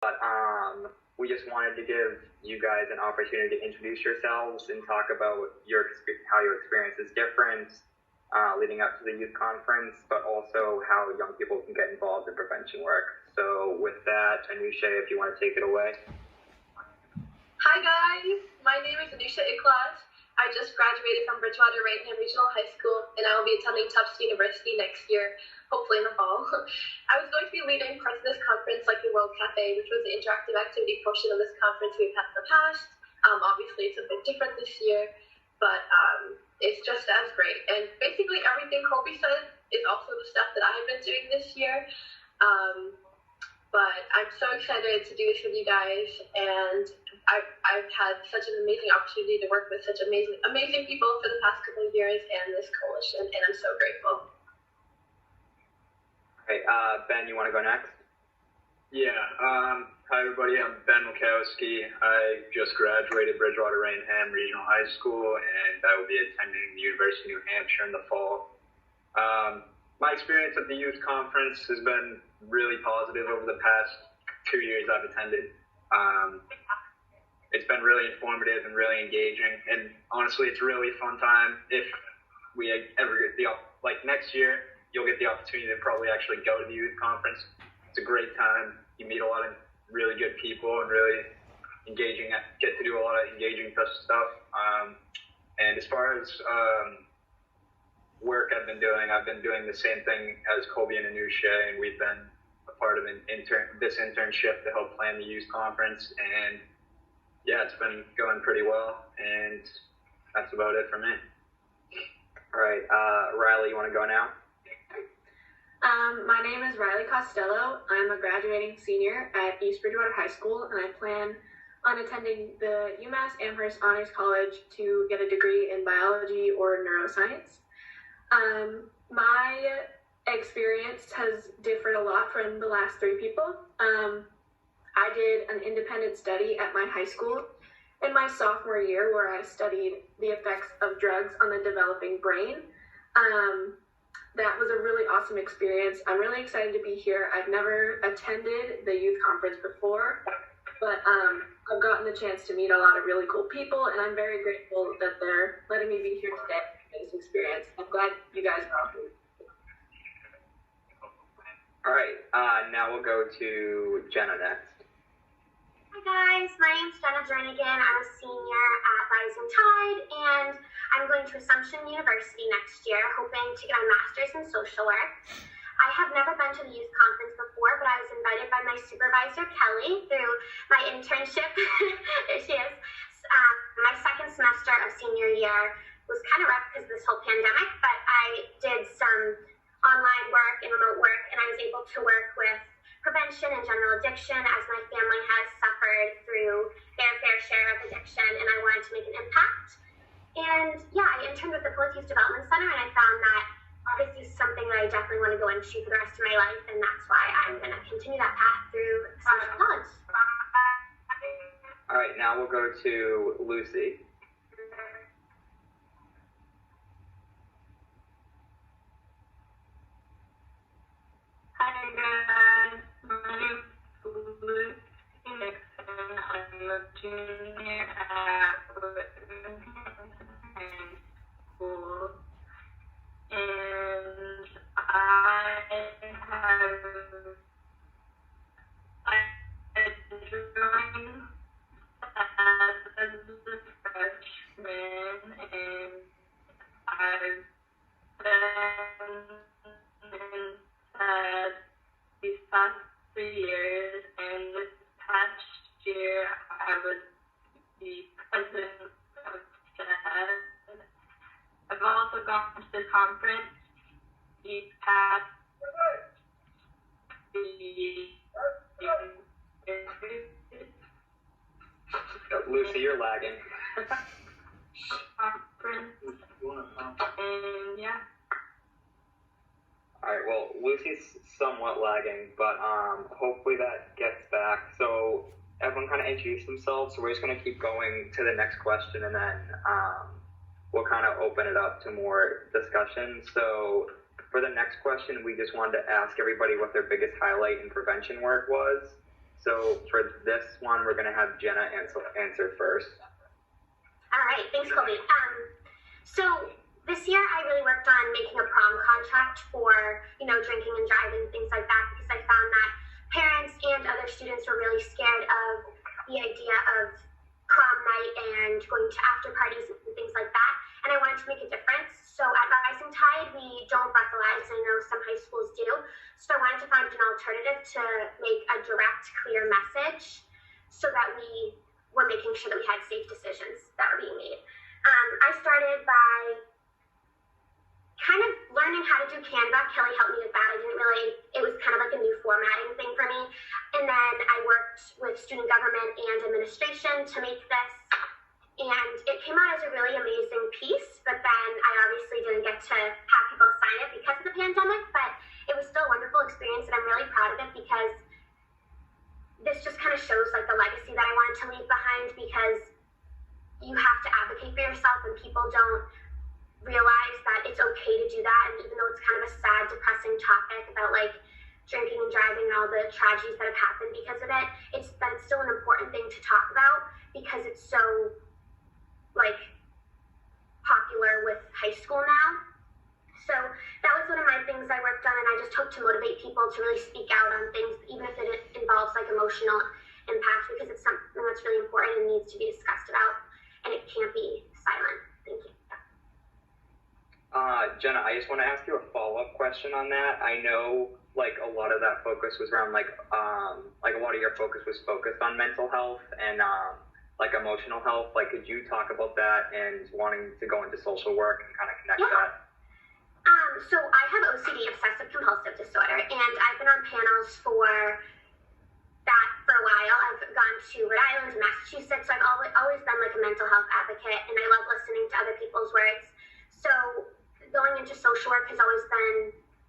but we just wanted to give you guys an opportunity to introduce yourselves and talk about how your experience is different leading up to the youth conference, but also how young people can get involved in prevention work. So with that, Anusha, if you want to take it away. Hi guys, my name is Anusha Iklas. I just graduated from Bridgewater Rainham Regional High School, and I will be attending Tufts University next year, hopefully in the fall. I was going to be leading parts of this conference like the World Cafe, which was the interactive activity portion of this conference we've had in the past. Obviously, it's a bit different this year, but it's just as great. And basically everything Colby said is also the stuff that I have been doing this year. But I'm so excited to do this with you guys, and I've had such an amazing opportunity to work with such amazing people for the past couple of years and this coalition, and I'm so grateful. Okay, Ben, you want to go next? Yeah, hi everybody, I'm Ben Wachowski. I just graduated Bridgewater Rainham Regional High School, and I will be attending the University of New Hampshire in the fall. My experience at the youth conference has been really positive over the past 2 years I've attended. It's been really informative and really engaging, and honestly, it's a really fun time. If we ever get next year, you'll get the opportunity to probably actually go to the youth conference. It's a great time. You meet a lot of really good people and really get to do a lot of engaging stuff. And as far as work I've been doing the same thing as Colby and Anusha, and we've been a part of this internship to help plan the youth conference, and yeah, it's been going pretty well, and that's about it for me. All right, Riley, you want to go now? My name is Riley Costello. I'm a graduating senior at East Bridgewater High School, and I plan on attending the UMass Amherst Honors College to get a degree in biology or neuroscience. My experience has differed a lot from the last three people. I did an independent study at my high school in my sophomore year where I studied the effects of drugs on the developing brain. That was a really awesome experience. I'm really excited to be here. I've never attended the youth conference before, but I've gotten the chance to meet a lot of really cool people, and I'm very grateful that they're letting me be here today for this experience. I'm glad you guys are all here. All right, now we'll go to Jenna next. Hi guys, my name's Jenna Jernigan. I'm a senior at Rising Tide, and I'm going to Assumption University next year, hoping to get my master's in social work. I have never been to the youth conference before, but I was invited by my supervisor, Kelly, through my internship. There she is. My second semester of senior year was kind of rough because of this whole pandemic, but I did some online work and remote work, and I was able to work with prevention and general addiction as my family has suffered through their fair share of addiction, and I wanted to make an impact. And yeah, I interned with the Public Youth Development Center, and I found that this is something that I definitely want to go into for the rest of my life, and that's why I'm going to continue that path through social college. All right, now we'll go to Lucy. Hi guys, my name is Lucy Nixon. I'm a junior at High School, and I joined as a freshman, and I've been inside these past 3 years, and this past year I was the president of STAD. I've also gone to the conference these past 3 years. Lucy, you're lagging. Conference, and yeah. All right, well, Lucy's somewhat lagging, but hopefully that gets back. So everyone kind of introduced themselves, so we're just going to keep going to the next question, and then we'll kind of open it up to more discussion. So for the next question, we just wanted to ask everybody what their biggest highlight in prevention work was. So for this one, we're going to have Jenna answer first. All right, thanks, Colby. So this year I really worked on making a prom contract for, drinking and driving, things like that, because I found that parents and other students were really scared of the idea of prom night and going to after parties and things like that. And I wanted to make a difference. So at Rising Tide, we don't breathalyze. I know some high schools do. So I wanted to find an alternative to make a direct, clear message so that we were making sure that we had safe decisions that were being made. I started by kind of learning how to do Canva. Kelly helped me with that. It was kind of like a new formatting thing for me. And then I worked with student government and administration to make this. And it came out as a really amazing piece, but then I obviously didn't get to have people sign it because of the pandemic, but it was still a wonderful experience, and I'm really proud of it because this just kind of shows like the legacy that I wanted to leave behind, because you have to advocate for yourself and people don't realize that it's okay to do that. And even though it's kind of a sad, depressing topic about like drinking and driving and all the tragedies that have happened because of it, it's still an important thing to talk about because it's so like popular with high school now. So that was one of my things I worked on, and I just hope to motivate people to really speak out on things, even if it involves like emotional impact, because it's something that's really important and needs to be discussed about, and it can't be silent. Thank you. Jenna, I just want to ask you a follow-up question on that. I know like a lot of that focus was around like a lot of your focus was focused on mental health and like emotional health. Like, could you talk about that and wanting to go into social work and kind of connect that? So I have OCD, obsessive compulsive disorder, and I've been on panels for that for a while. I've gone to Rhode Island, Massachusetts, so I've always been like a mental health advocate, and I love listening to other people's words. So going into social work has always been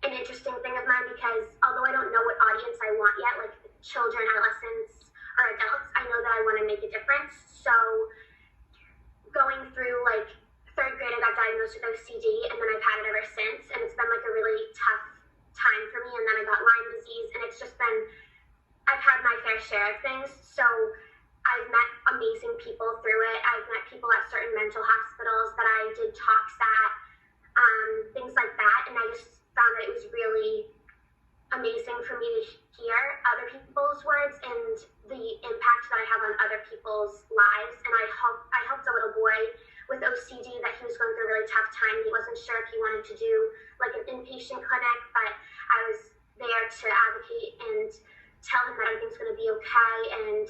an interesting thing of mine, because although I don't know what audience I want yet, like children, adolescents, or adults, I know that I want to make a difference. So going through like third grade, I got diagnosed with OCD, and then I've had it ever since, and it's been like a really tough time for me. And then I got Lyme disease, and it's just been, I've had my fair share of things. So I've met amazing people through it. I've met people at certain mental hospitals that I did talks at, things like that, and I just found that it was really amazing for me to hear other people's words and the impact that I have on other people's lives. And I helped a little boy with OCD that he was going through a really tough time. He wasn't sure if he wanted to do like an inpatient clinic, but I was there to advocate and tell him that everything's going to be okay and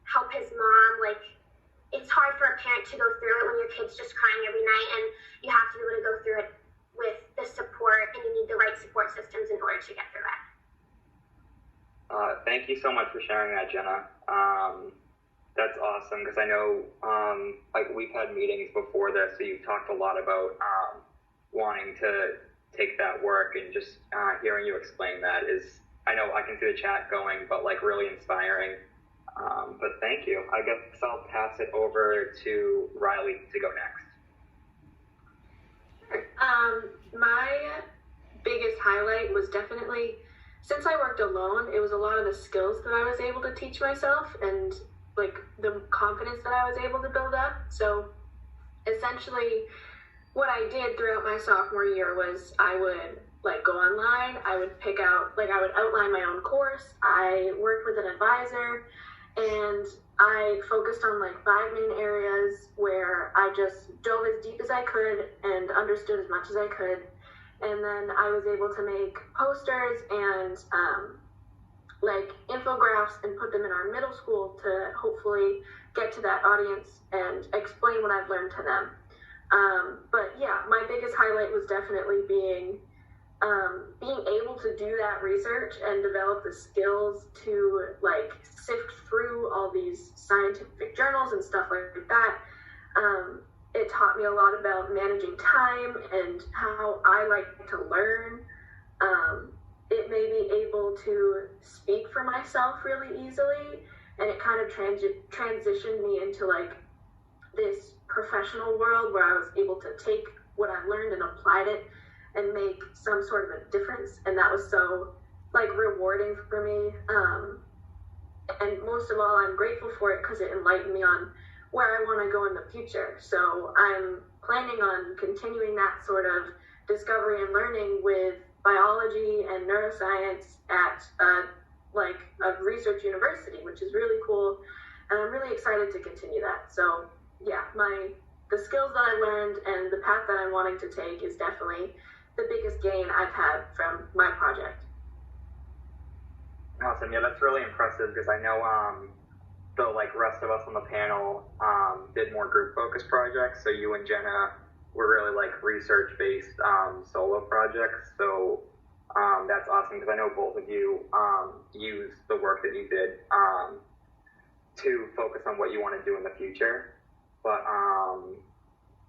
help his mom. Like, it's hard for a parent to go through it when your kid's just crying every night, and you have to be able to go through it with the support, and you need the right support systems in order to get through it. Thank you so much for sharing that, Jenna. That's awesome, because I know like we've had meetings before this, so you've talked a lot about wanting to take that work, and just hearing you explain that is, I know I can see the chat going, but like really inspiring. But thank you. I guess I'll pass it over to Riley to go next. My biggest highlight was definitely, since I worked alone, it was a lot of the skills that I was able to teach myself and like the confidence that I was able to build up. So essentially what I did throughout my sophomore year was I would like go online, I would pick out, like I would outline my own course, I worked with an advisor, and I focused on like 5 main areas where I just dove as deep as I could and understood as much as I could. And then I was able to make posters and like infographics and put them in our middle school to hopefully get to that audience and explain what I've learned to them. But yeah, my biggest highlight was definitely being able to do that research and develop the skills to like sift through all these scientific journals and stuff like that. It taught me a lot about managing time and how I like to learn. It made me able to speak for myself really easily, and it kind of transitioned me into like this professional world where I was able to take what I learned and applied it and make some sort of a difference, and that was so like rewarding for me. And most of all, I'm grateful for it because it enlightened me on where I want to go in the future. So I'm planning on continuing that sort of discovery and learning with biology and neuroscience at a research university, which is really cool. And I'm really excited to continue that. So yeah, the skills that I learned and the path that I'm wanting to take is definitely the biggest gain I've had from my project. Awesome. Yeah, that's really impressive because I know the rest of us on the panel did more group focused projects. So you and Jenna were really research based solo projects. So that's awesome because I know both of you used the work that you did to focus on what you want to do in the future. But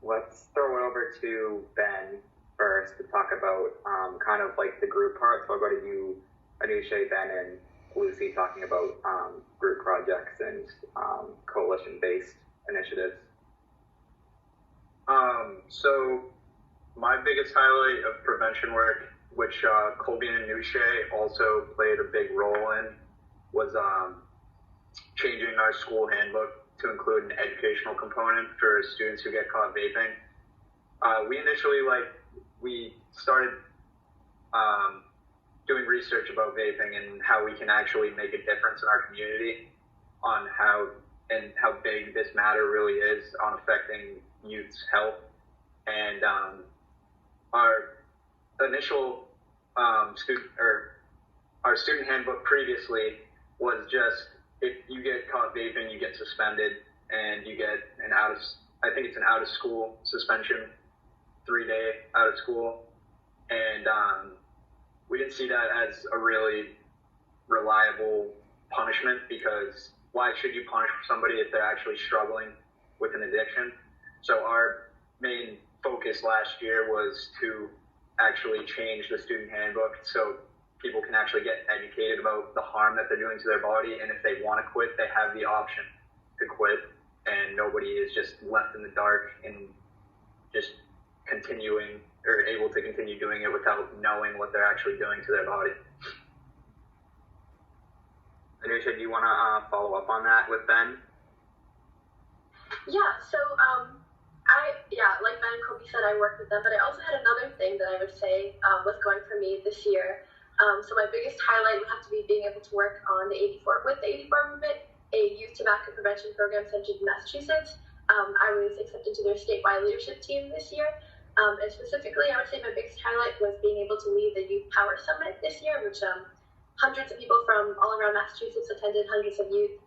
let's throw it over to Ben first to talk about kind of the group part. So I'll go to you, Anusha, Ben, and Lucy talking about group projects and coalition-based initiatives. So my biggest highlight of prevention work, which Colby and Anusha also played a big role in, was changing our school handbook to include an educational component for students who get caught vaping. We initially, we started doing research about vaping and how we can actually make a difference in our community on how big this matter really is on affecting youth's health. And our initial our student handbook previously was just, if you get caught vaping, you get suspended and you get an out of school suspension, 3-day out of school. And we didn't see that as a really reliable punishment, because why should you punish somebody if they're actually struggling with an addiction? So our main focus last year was to actually change the student handbook so people can actually get educated about the harm that they're doing to their body, and if they want to quit, they have the option to quit, and nobody is just left in the dark and just continuing or able to continue doing it without knowing what they're actually doing to their body. Anusha, do you want to follow up on that with Ben? Yeah, so like Ben and Kobe said, I worked with them, but I also had another thing that I would say was going for me this year. So my biggest highlight would have to be being able to work on the 84 movement, a youth tobacco prevention program centered in Massachusetts. I was accepted to their statewide leadership team this year. And specifically, I would say my biggest highlight was being able to lead the Youth Power Summit this year, which hundreds of people from all around Massachusetts attended, hundreds of youth.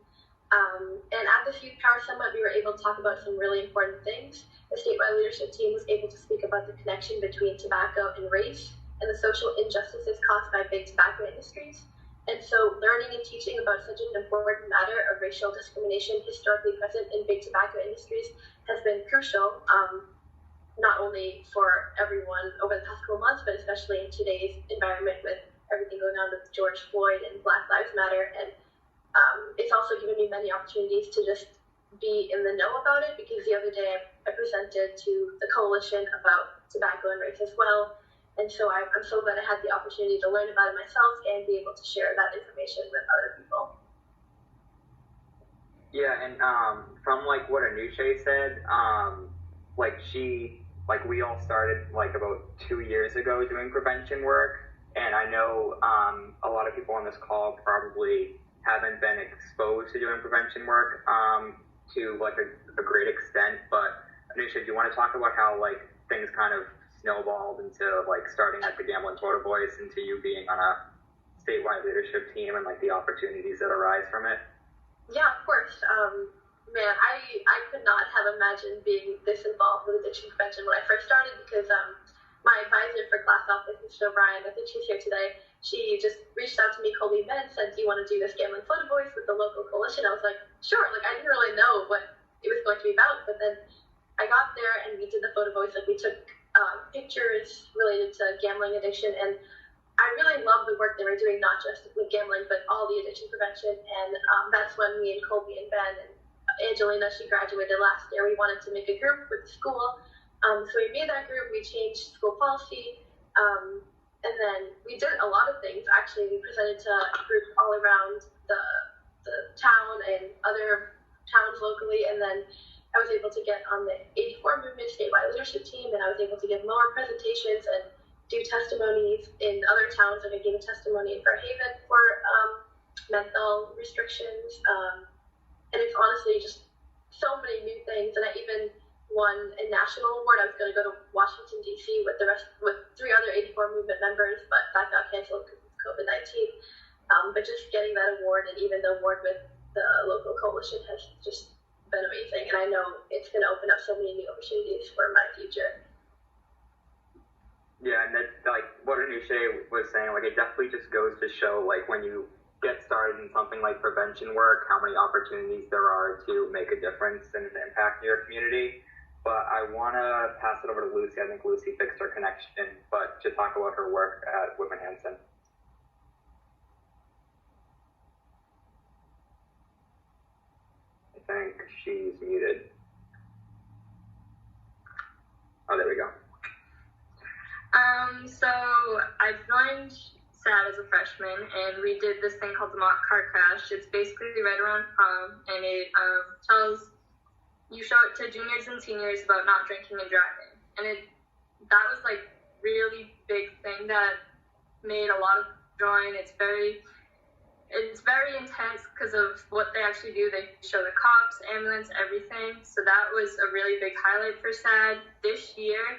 And at this Youth Power Summit, we were able to talk about some really important things. The statewide leadership team was able to speak about the connection between tobacco and race and the social injustices caused by big tobacco industries. And so learning and teaching about such an important matter of racial discrimination historically present in big tobacco industries has been crucial, not only for everyone over the past couple months, but especially in today's environment with everything going on with George Floyd and Black Lives Matter. And it's also given me many opportunities to just be in the know about it, because the other day I presented to the coalition about tobacco and race as well. And so I'm so glad I had the opportunity to learn about it myself and be able to share that information with other people. Yeah, and from what Anusha said, we all started about 2 years ago doing prevention work, and I know a lot of people on this call probably haven't been exposed to doing prevention work to a great extent. But Anusha, do you want to talk about how things kind of snowballed into starting at the Gambling Photo Voice into you being on a statewide leadership team and the opportunities that arise from it? Yeah, of course. Man, I could not have imagined being this involved with addiction prevention when I first started, because my advisor for class office, Mr. O'Brien, I think she's here today, she just reached out to me, Colby and Ben, said, do you want to do this Gambling Photo Voice with the local coalition? I was like, sure. I didn't really know what it was going to be about, but then I got there and we did the photo voice. We took pictures related to gambling addiction, and I really love the work they were doing, not just with gambling, but all the addiction prevention. And that's when me and Colby and Ben and Angelina, she graduated last year, we wanted to make a group with the school. So we made that group, we changed school policy, and then we did a lot of things. Actually, we presented to groups all around the the town and other towns locally, and then I was able to get on the 84 Movement statewide leadership team, and I was able to give more presentations and do testimonies in other towns. Like I gave a testimony in Fairhaven for menthol restrictions, and it's honestly just so many new things. And I even won a national award. I was going to go to Washington D.C. with 3 other 84 Movement members, but that got canceled because of COVID-19. But just getting that award, and even the award with the local coalition, has just been amazing, and I know it's going to open up so many new opportunities for my future. Yeah, and that's like what Anusha was saying, like it definitely just goes to show, like when you get started in something like prevention work, how many opportunities there are to make a difference and impact your community. But I want to pass it over to Lucy. I think Lucy fixed her connection, but to talk about her work at Whitman Hanson. I think she's muted. Oh, there we go. So I joined SAD as a freshman, and we did this thing called the mock car crash. It's basically right around prom, and it you show it to juniors and seniors about not drinking and driving. And that was like really big thing that made a lot of join. It's very intense because of what they actually do. They show the cops, ambulance, everything. So that was a really big highlight for SAD. This year,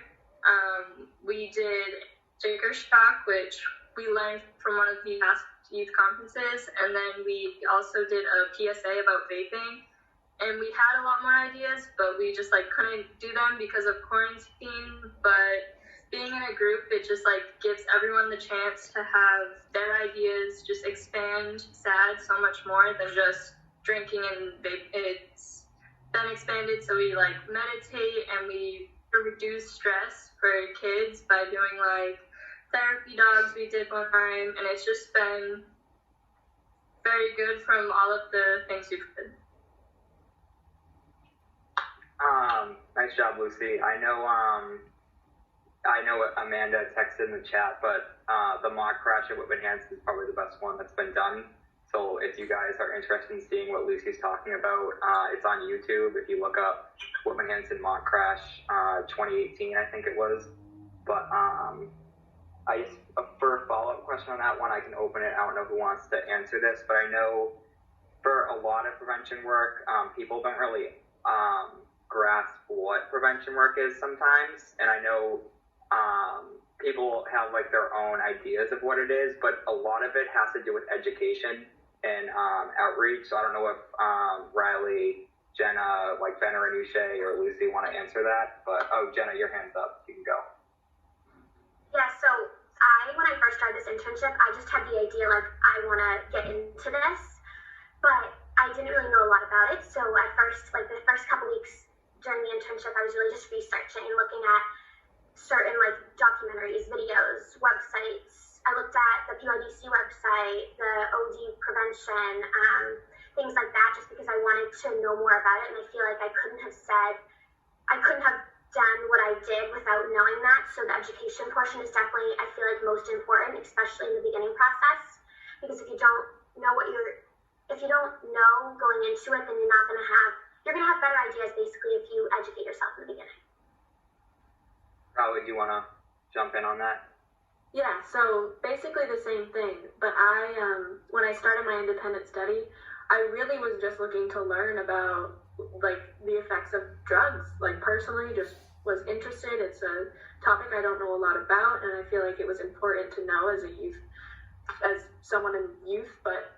we did Sticker Shock, which we learned from one of the past youth conferences. And then we also did a PSA about vaping. And we had a lot more ideas, but we just couldn't do them because of quarantine. But being in a group, it just gives everyone the chance to have their ideas just expand SAD so much more than just drinking and vape. It's been expanded, so we meditate and we reduce stress for kids by doing therapy dogs we did one time, and it's just been very good from all of the things we've did. Nice job, Lucy. I know Amanda texted in the chat, but the mock crash at Whitman Hanson is probably the best one that's been done. So if you guys are interested in seeing what Lucy's talking about, it's on YouTube. If you look up Whitman Hanson mock crash 2018, I think it was. But I just, for a follow-up question on that one, I can open it. I don't know who wants to answer this, but I know for a lot of prevention work, people don't really grasp what prevention work is sometimes. And I know people have their own ideas of what it is, but a lot of it has to do with education and outreach. So I don't know if Riley, Jenna, Ben or Anusha or Lucy want to answer that. But Jenna, your hand's up. You can go. Yeah, so when I first started this internship, I just had the idea I want to get into this, but I didn't really know a lot about it. So at first, the first couple weeks during the internship, I was really just researching and looking at certain documentaries, videos, websites. I looked at the PYDC website, the OD prevention, things like that, just because I wanted to know more about it. And I feel like I couldn't have done what I did without knowing that. So the education portion is definitely, I feel most important, especially in the beginning process, because if you don't know going into it, then you're gonna have better ideas basically if you educate yourself in the beginning. Riley, do you want to jump in on that? Yeah, so basically the same thing, but when I started my independent study, I really was just looking to learn about the effects of drugs. Personally, just was interested. It's a topic I don't know a lot about, and I feel like it was important to know as someone in youth. But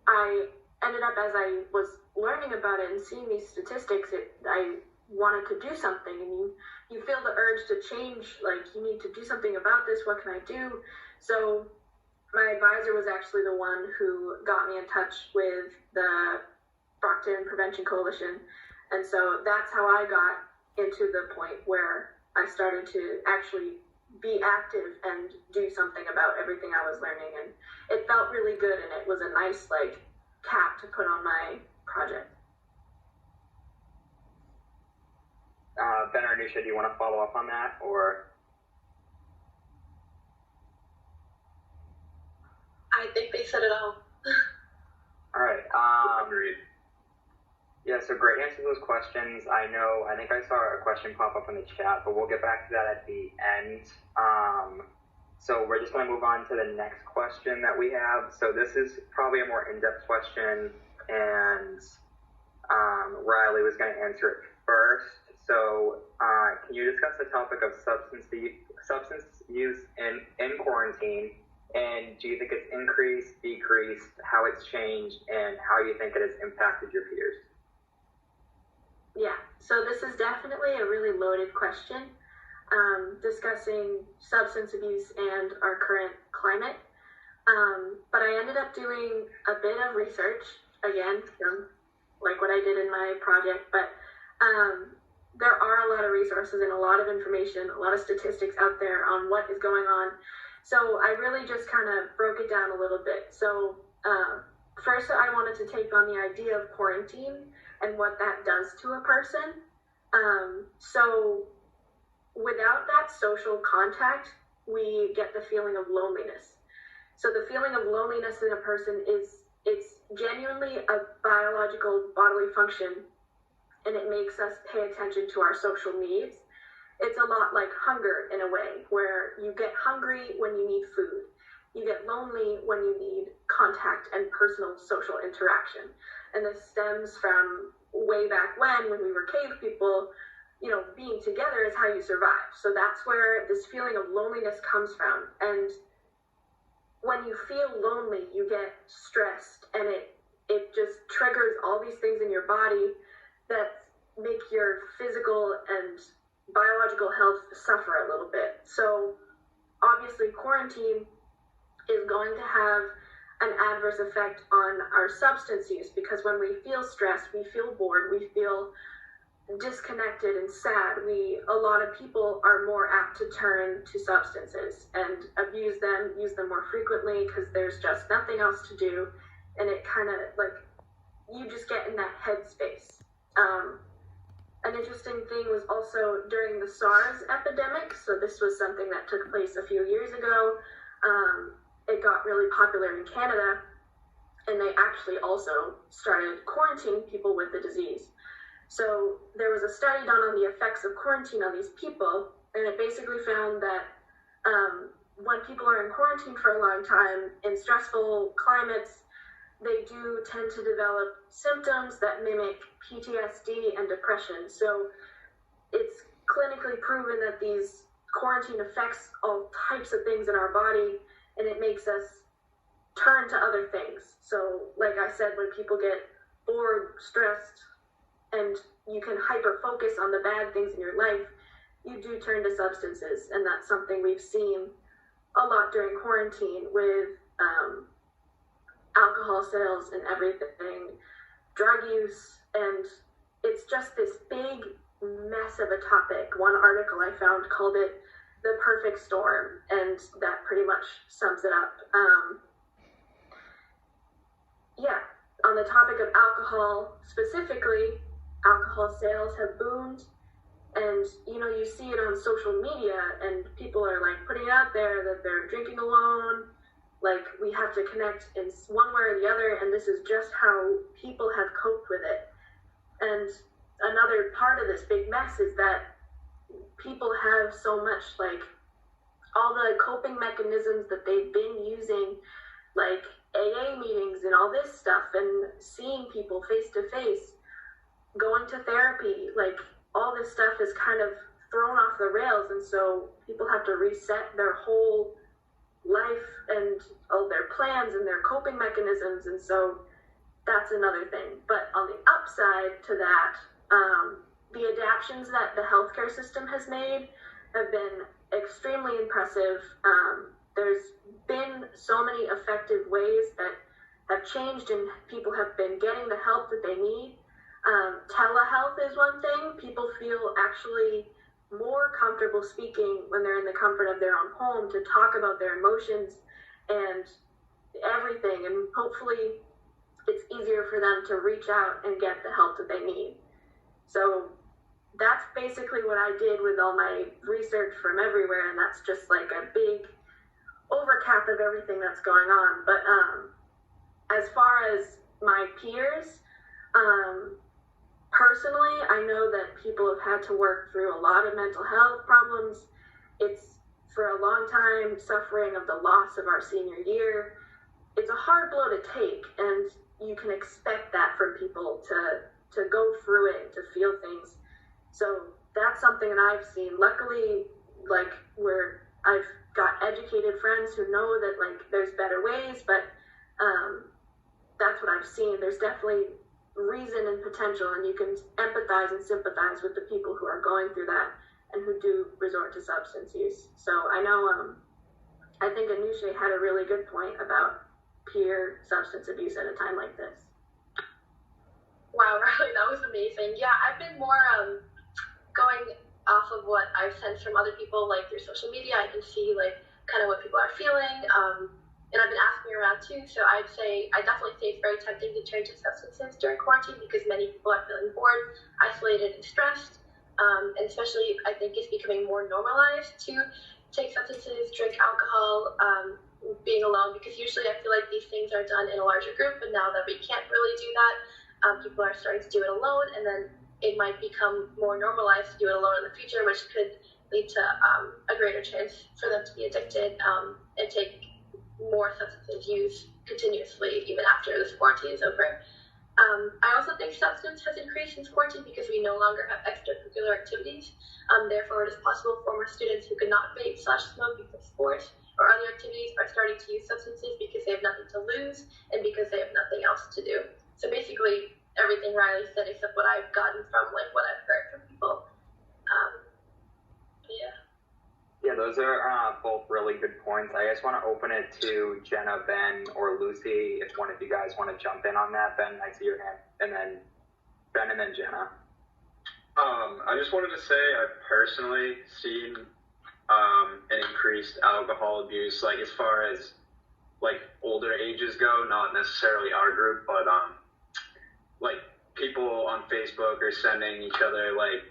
I ended up, as I was learning about it and seeing these statistics, I wanted to do something, and you feel the urge to change, you need to do something about this, what can I do? So my advisor was actually the one who got me in touch with the Brockton Prevention Coalition, and so that's how I got into the point where I started to actually be active and do something about everything I was learning, and it felt really good, and it was a nice cap to put on my project. Ben or Anusha, do you want to follow up on that, or? I think they said it all. All right. Agreed. Yeah, so great answer to those questions. I think I saw a question pop up in the chat, but we'll get back to that at the end. So we're just going to move on to the next question that we have. So this is probably a more in-depth question, and Riley was going to answer it first. So can you discuss the topic of substance use in quarantine? And do you think it's increased, decreased, how it's changed, and how you think it has impacted your peers? Yeah, so this is definitely a really loaded question, discussing substance abuse and our current climate. But I ended up doing a bit of research, again, like what I did in my project, but there are a lot of resources and a lot of information, a lot of statistics out there on what is going on. So I really just kind of broke it down a little bit. So first I wanted to take on the idea of quarantine and what that does to a person. So without that social contact, we get the feeling of loneliness. So the feeling of loneliness in a person it's genuinely a biological bodily function, and it makes us pay attention to our social needs. It's a lot like hunger in a way, where you get hungry when you need food. You get lonely when you need contact and personal social interaction. And this stems from way back when we were cave people, being together is how you survive. So that's where this feeling of loneliness comes from. And when you feel lonely, you get stressed, and it just triggers all these things in your body that make your physical and biological health suffer a little bit. So obviously quarantine is going to have an adverse effect on our substance use, because when we feel stressed, we feel bored, we feel disconnected and sad, a lot of people are more apt to turn to substances and use them more frequently because there's just nothing else to do, and it kind of like you just get in that headspace. An interesting thing was also during the Stars epidemic. So this was something that took place a few years ago. It got really popular in Canada, and they actually also started quarantining people with the disease. So there was a study done on the effects of quarantine on these people, and it basically found that when people are in quarantine for a long time in stressful climates, they do tend to develop symptoms that mimic PTSD and depression. So it's clinically proven that these quarantine affects all types of things in our body, and it makes us turn to other things. So like I said, when people get bored, stressed, and you can hyper focus on the bad things in your life, you do turn to substances. And that's something we've seen a lot during quarantine with alcohol sales and everything, drug use, and it's just this big mess of a topic. One article I found called it the perfect storm, and that pretty much sums it up. On the topic of alcohol specifically, alcohol sales have boomed, and you see it on social media, and people are like putting it out there that they're drinking alone, like we have to connect in one way or the other, and this is just how people have coped with it. And another part of this big mess is that people have so much, like, all the coping mechanisms that they've been using, like AA meetings and all this stuff, and seeing people face to face, going to therapy, like all this stuff is kind of thrown off the rails, and so people have to reset their whole life and all their plans and their coping mechanisms, and so that's another thing. But on the upside to that, the adaptations that the healthcare system has made have been extremely impressive. There's been so many effective ways that have changed, and people have been getting the help that they need. Telehealth is one thing. People feel actually more comfortable speaking when they're in the comfort of their own home to talk about their emotions and everything, and hopefully it's easier for them to reach out and get the help that they need. So that's basically what I did with all my research from everywhere, and that's just like a big overcap of everything that's going on. But as far as my peers. Personally, I know that people have had to work through a lot of mental health problems. It's for a long time suffering of the loss of our senior year. It's a hard blow to take, and you can expect that from people to go through it, to feel things. So that's something that I've seen. Luckily, like, where I've got educated friends who know that, like, there's better ways, but that's what I've seen. There's definitely reason and potential, and you can empathize and sympathize with the people who are going through that and who do resort to substance use. So I know, I think Anusha had a really good point about peer substance abuse at a time like this. Wow, Riley, that was amazing. Yeah, I've been more going off of what I've sensed from other people, like through social media. I can see like kind of what people are feeling, and I've been asking around too. So I definitely say it's very tempting to turn to substances during quarantine because many people are feeling bored, isolated, and stressed. And especially, I think it's becoming more normalized to take substances, drink alcohol, being alone, because usually I feel like these things are done in a larger group, but now that we can't really do that, people are starting to do it alone, and then it might become more normalized to do it alone in the future, which could lead to a greater chance for them to be addicted and take more substance use continuously even after this quarantine is over. I also think substance has increased since quarantine because we no longer have extracurricular activities. Therefore, it is possible former students who could not vape/smoke because of sports or other activities are starting to use substances because they have nothing to lose and because they have nothing else to do. So basically, everything Riley said except what I've gotten from like what I've heard from people. Yeah. Yeah, those are both really good points. I just want to open it to Jenna, Ben, or Lucy, if one of you guys want to jump in on that. Ben, I see your hand. And then Ben and then Jenna. I just wanted to say I've personally seen an increased alcohol abuse, like as far as like older ages go, not necessarily our group, but like people on Facebook are sending each other like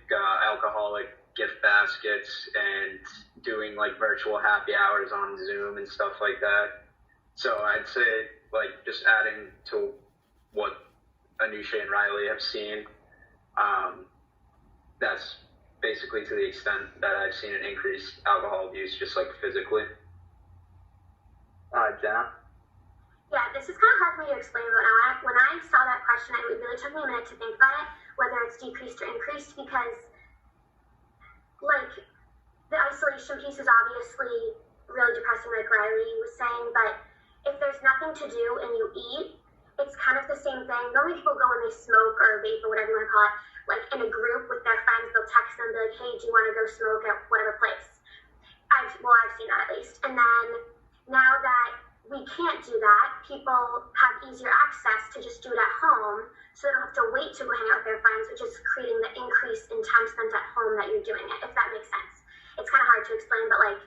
alcoholic gift baskets and doing like virtual happy hours on Zoom and stuff like that. So I'd say like just adding to what Anusha and Riley have seen, that's basically to the extent that I've seen an increased alcohol abuse, just like physically. Jenna? Yeah, this is kind of hard for me to explain, but when I saw that question, it really took me a minute to think about it, whether it's decreased or increased, because like the isolation piece is obviously really depressing, like Riley was saying, but if there's nothing to do and you eat, it's kind of the same thing. Normally people go when they smoke or vape or whatever you want to call it, like in a group with their friends, they'll text them and be like, hey, do you want to go smoke at whatever place? I've seen that at least. And then now that we can't do that, people have easier access to just do it at home, so they don't have to wait to go hang out with their friends, which is creating the increase in time spent at home that you're doing it, if that makes sense. It's kind of hard to explain, but like,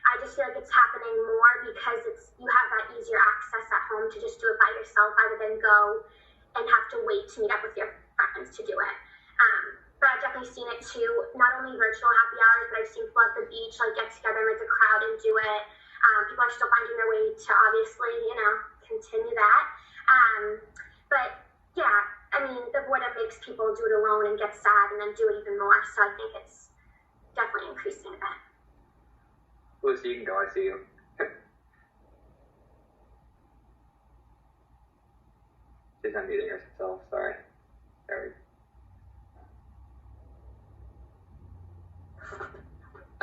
I just feel like it's happening more because you have that easier access at home to just do it by yourself rather than go and have to wait to meet up with your friends to do it. But I've definitely seen it too, not only virtual happy hours, but I've seen people at the beach like get together in like a crowd and do it. People are still finding their way to obviously, continue that. But yeah, I mean, the boredom makes people do it alone and get sad and then do it even more. So I think it's definitely increasing a bit. Lucy, you can go. I see you. She's unmuting herself. Sorry. There we go.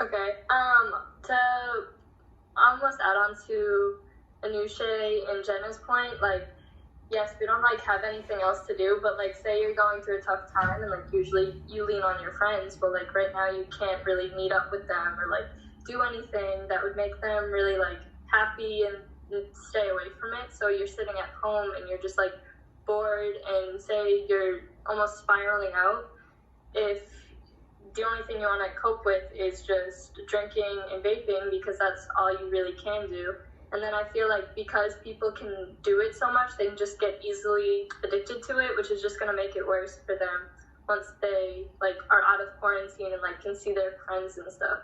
Okay, to almost add on to Anusha and Jenna's point, like, yes, we don't, like, have anything else to do, but, like, say you're going through a tough time, and, like, usually you lean on your friends, but, like, right now you can't really meet up with them or, like, do anything that would make them really, like, happy and stay away from it, so you're sitting at home and you're just, like, bored, and say you're almost spiraling out, if the only thing you want to cope with is just drinking and vaping because that's all you really can do. And then I feel like because people can do it so much, they can just get easily addicted to it, which is just going to make it worse for them once they like are out of quarantine and like can see their friends and stuff.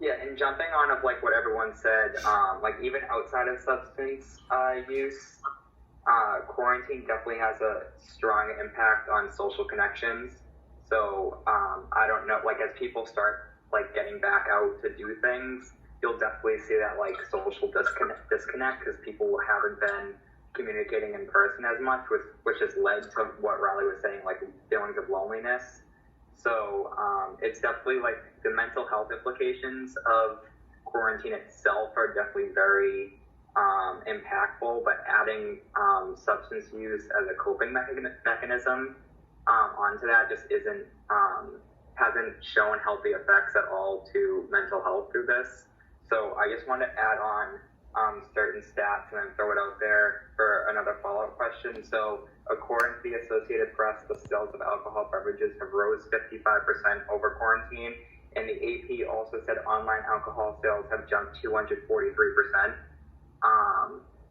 Yeah, and jumping on of like what everyone said, like even outside of substance use, quarantine definitely has a strong impact on social connections. So I don't know, like as people start like getting back out to do things, you'll definitely see that like social disconnect because people haven't been communicating in person as much, which has led to what Riley was saying, like feelings of loneliness. So it's definitely like the mental health implications of quarantine itself are definitely very impactful, but adding substance use as a coping mechanism onto that just hasn't shown healthy effects at all to mental health through this. So I just want to add on certain stats and then throw it out there for another follow-up question. So according to the Associated Press, the sales of alcohol beverages have rose 55% over quarantine, and the AP also said online alcohol sales have jumped 243%.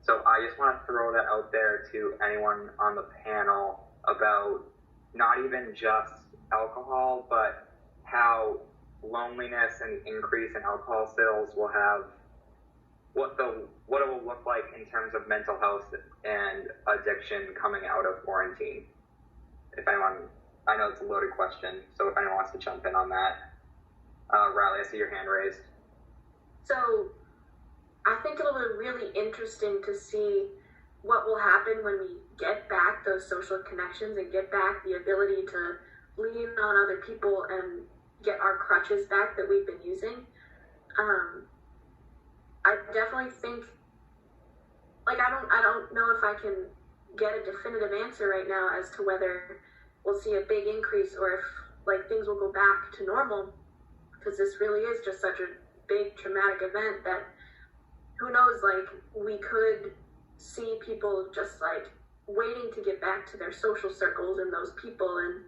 So I just want to throw that out there to anyone on the panel about not even just alcohol, but how loneliness and the increase in alcohol sales will have what it will look like in terms of mental health and addiction coming out of quarantine. If anyone, I know it's a loaded question, so if anyone wants to jump in on that. Riley, I see your hand raised. So I think it'll be really interesting to see what will happen when we get back those social connections and get back the ability to lean on other people and get our crutches back that we've been using. I definitely think, like, I don't know if I can get a definitive answer right now as to whether we'll see a big increase or if, like, things will go back to normal, because this really is just such a big traumatic event that who knows, like, we could see people just, like, waiting to get back to their social circles and those people, and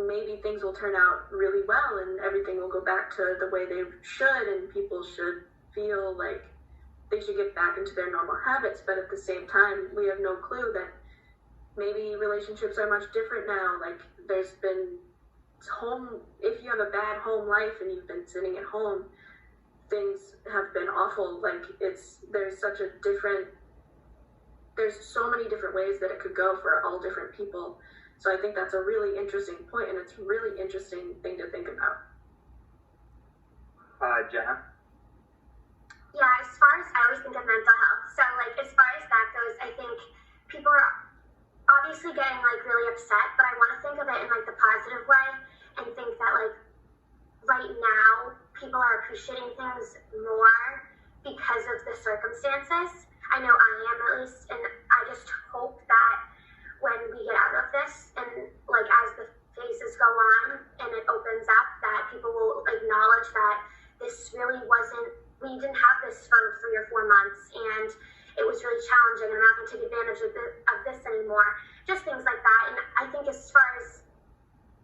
maybe things will turn out really well and everything will go back to the way they should, and people should feel like they should get back into their normal habits. But at the same time, we have no clue that maybe relationships are much different now. Like, there's been if you have a bad home life and you've been sitting at home, things have been awful. Like, there's so many different ways that it could go for all different people. So I think that's a really interesting point, and it's a really interesting thing to think about. Jenna? Yeah, as far as I always think of mental health, so like as far as that goes, I think people are obviously getting like really upset, but I want to think of it in like the positive way and think that like right now people are appreciating things more because of the circumstances. I know I am, at least, and I just hope that when we get out of this and like as the phases go on and it opens up, that people will acknowledge that this really we didn't have this for 3 or 4 months and it was really challenging and I'm not going to take advantage of this anymore. Just things like that. And I think as far as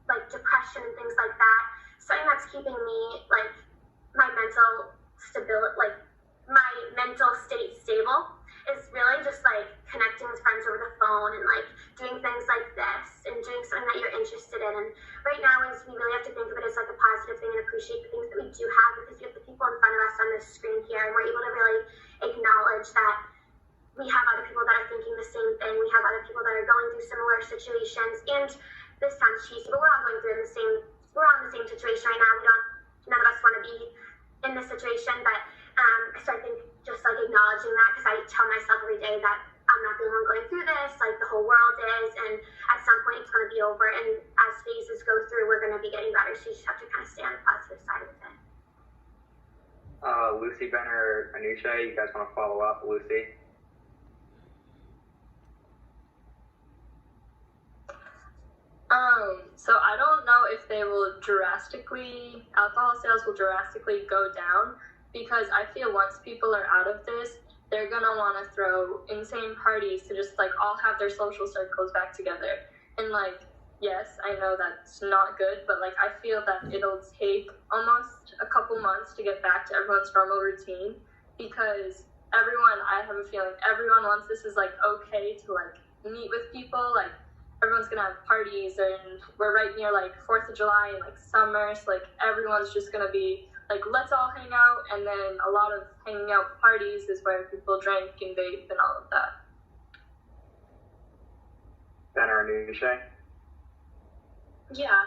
like depression and things like that, something that's keeping me like my mental stability, like my mental state stable, is really just like connecting with friends over the phone and like doing things like this and doing something that you're interested in. And right now is we really have to think of it as like a positive thing and appreciate the things that we do have, because we have the people in front of us on this screen here and we're able to really acknowledge that we have other people that are thinking the same thing. We have other people that are going through similar situations, and this sounds cheesy, but we're all going through we're all in the same situation right now. None of us want to be in this situation, but so I think just like acknowledging that, because I tell myself every day that I'm not the only one going through this, like the whole world is, and at some point it's going to be over, and as phases go through, we're going to be getting better, so you just have to kind of stay on the positive side of it. Lucy, Ben, or Anusha, you guys want to follow up? Lucy? So I don't know if alcohol sales will drastically go down, because I feel once people are out of this, they're gonna want to throw insane parties to just like all have their social circles back together. And like, yes, I know that's not good, but like I feel that it'll take almost a couple months to get back to everyone's normal routine, because I have a feeling everyone, once this is like okay to like meet with people, like everyone's gonna have parties, and we're right near like 4th of July and like summer, so like everyone's just gonna be like, let's all hang out, and then a lot of hanging out parties is where people drink and vape and all of that. Anusha? Yeah,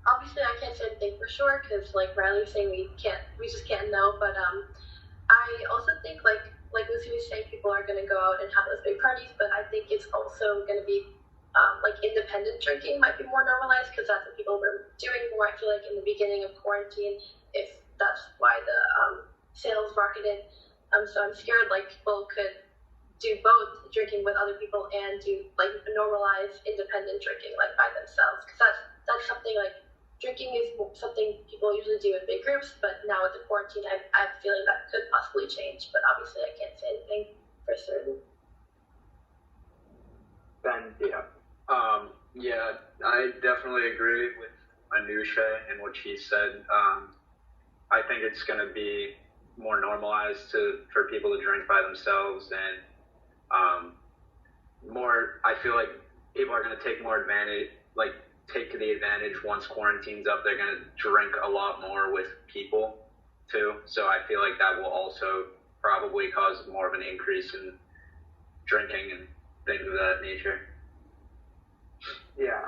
obviously I can't say anything for sure because like Riley's saying we just can't know, but I also think like Lucy was saying, people are going to go out and have those big parties, but I think it's also going to be like independent drinking might be more normalized because that's what people were doing more. I feel like in the beginning of quarantine, if that's why the sales rocketed. So I'm scared like people could do both, drinking with other people and do like normalize independent drinking like by themselves, because that's something like drinking is something people usually do in big groups, but now with the quarantine I'm feeling that could possibly change, but obviously I can't say anything for certain. Ben, yeah. Yeah, I definitely agree with Anusha and what she said. I think it's going to be more normalized for people to drink by themselves, and I feel like people are going to take more advantage, like take the advantage once quarantine's up. They're going to drink a lot more with people too. So I feel like that will also probably cause more of an increase in drinking and things of that nature. Yeah,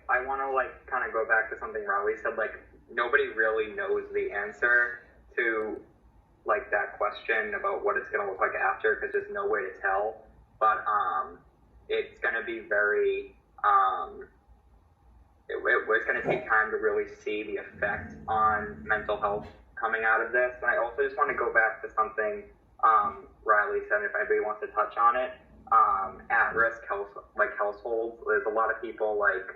I want to like kind of go back to something Riley said. Like nobody really knows the answer to like that question about what it's going to look like after, because there's no way to tell. But it's going to be very it's going to take time to really see the effect on mental health coming out of this. And I also just want to go back to something Riley said, if anybody wants to touch on it. At-risk households, there's a lot of people like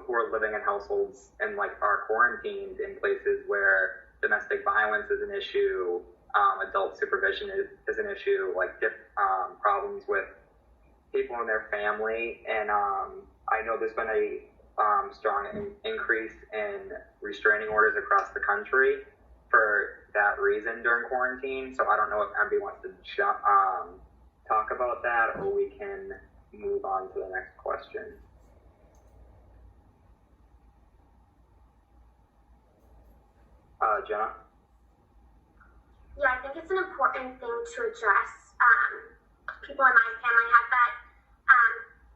who are living in households and like are quarantined in places where domestic violence is an issue, adult supervision is an issue, like problems with people in their family. And I know there's been a strong increase in restraining orders across the country for that reason during quarantine. So I don't know if anybody wants to talk about that, or we can move on to the next question. Jenna? Yeah, I think it's an important thing to address. People in my family have that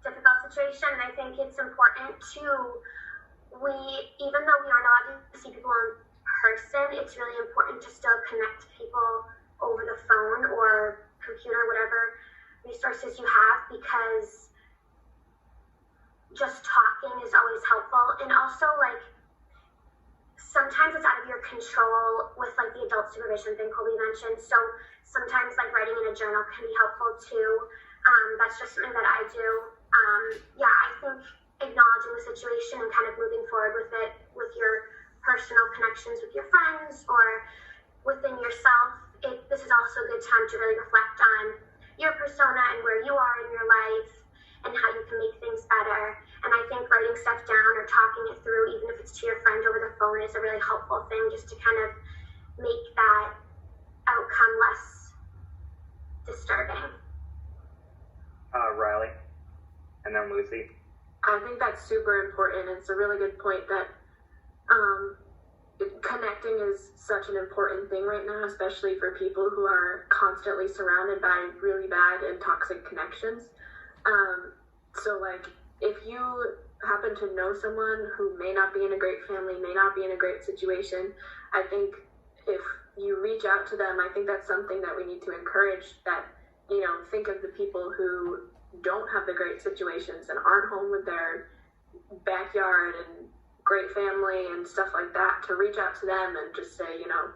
difficult situation, and I think it's important even though we aren't allowed to see people in person, it's really important to still connect people over the phone or computer, whatever resources you have, because just talking is always helpful. And also, like, sometimes it's out of your control with like the adult supervision thing Colby mentioned. So sometimes like writing in a journal can be helpful too. That's just something that I do. Yeah, I think acknowledging the situation and kind of moving forward with it, with your personal connections with your friends or within yourself, this is also a good time to really reflect on your persona and where you are in your life and how you can make things better. And I think writing stuff down or talking it through, even if it's to your friend over the phone, is a really helpful thing just to kind of make that outcome less disturbing. Riley, and then Lucy. I think that's super important. It's a really good point that connecting is such an important thing right now, especially for people who are constantly surrounded by really bad and toxic connections. So like, if you happen to know someone who may not be in a great family, may not be in a great situation, I think if you reach out to them, I think that's something that we need to encourage, that, you know, think of the people who don't have the great situations and aren't home with their backyard and great family and stuff like that, to reach out to them and just say, you know,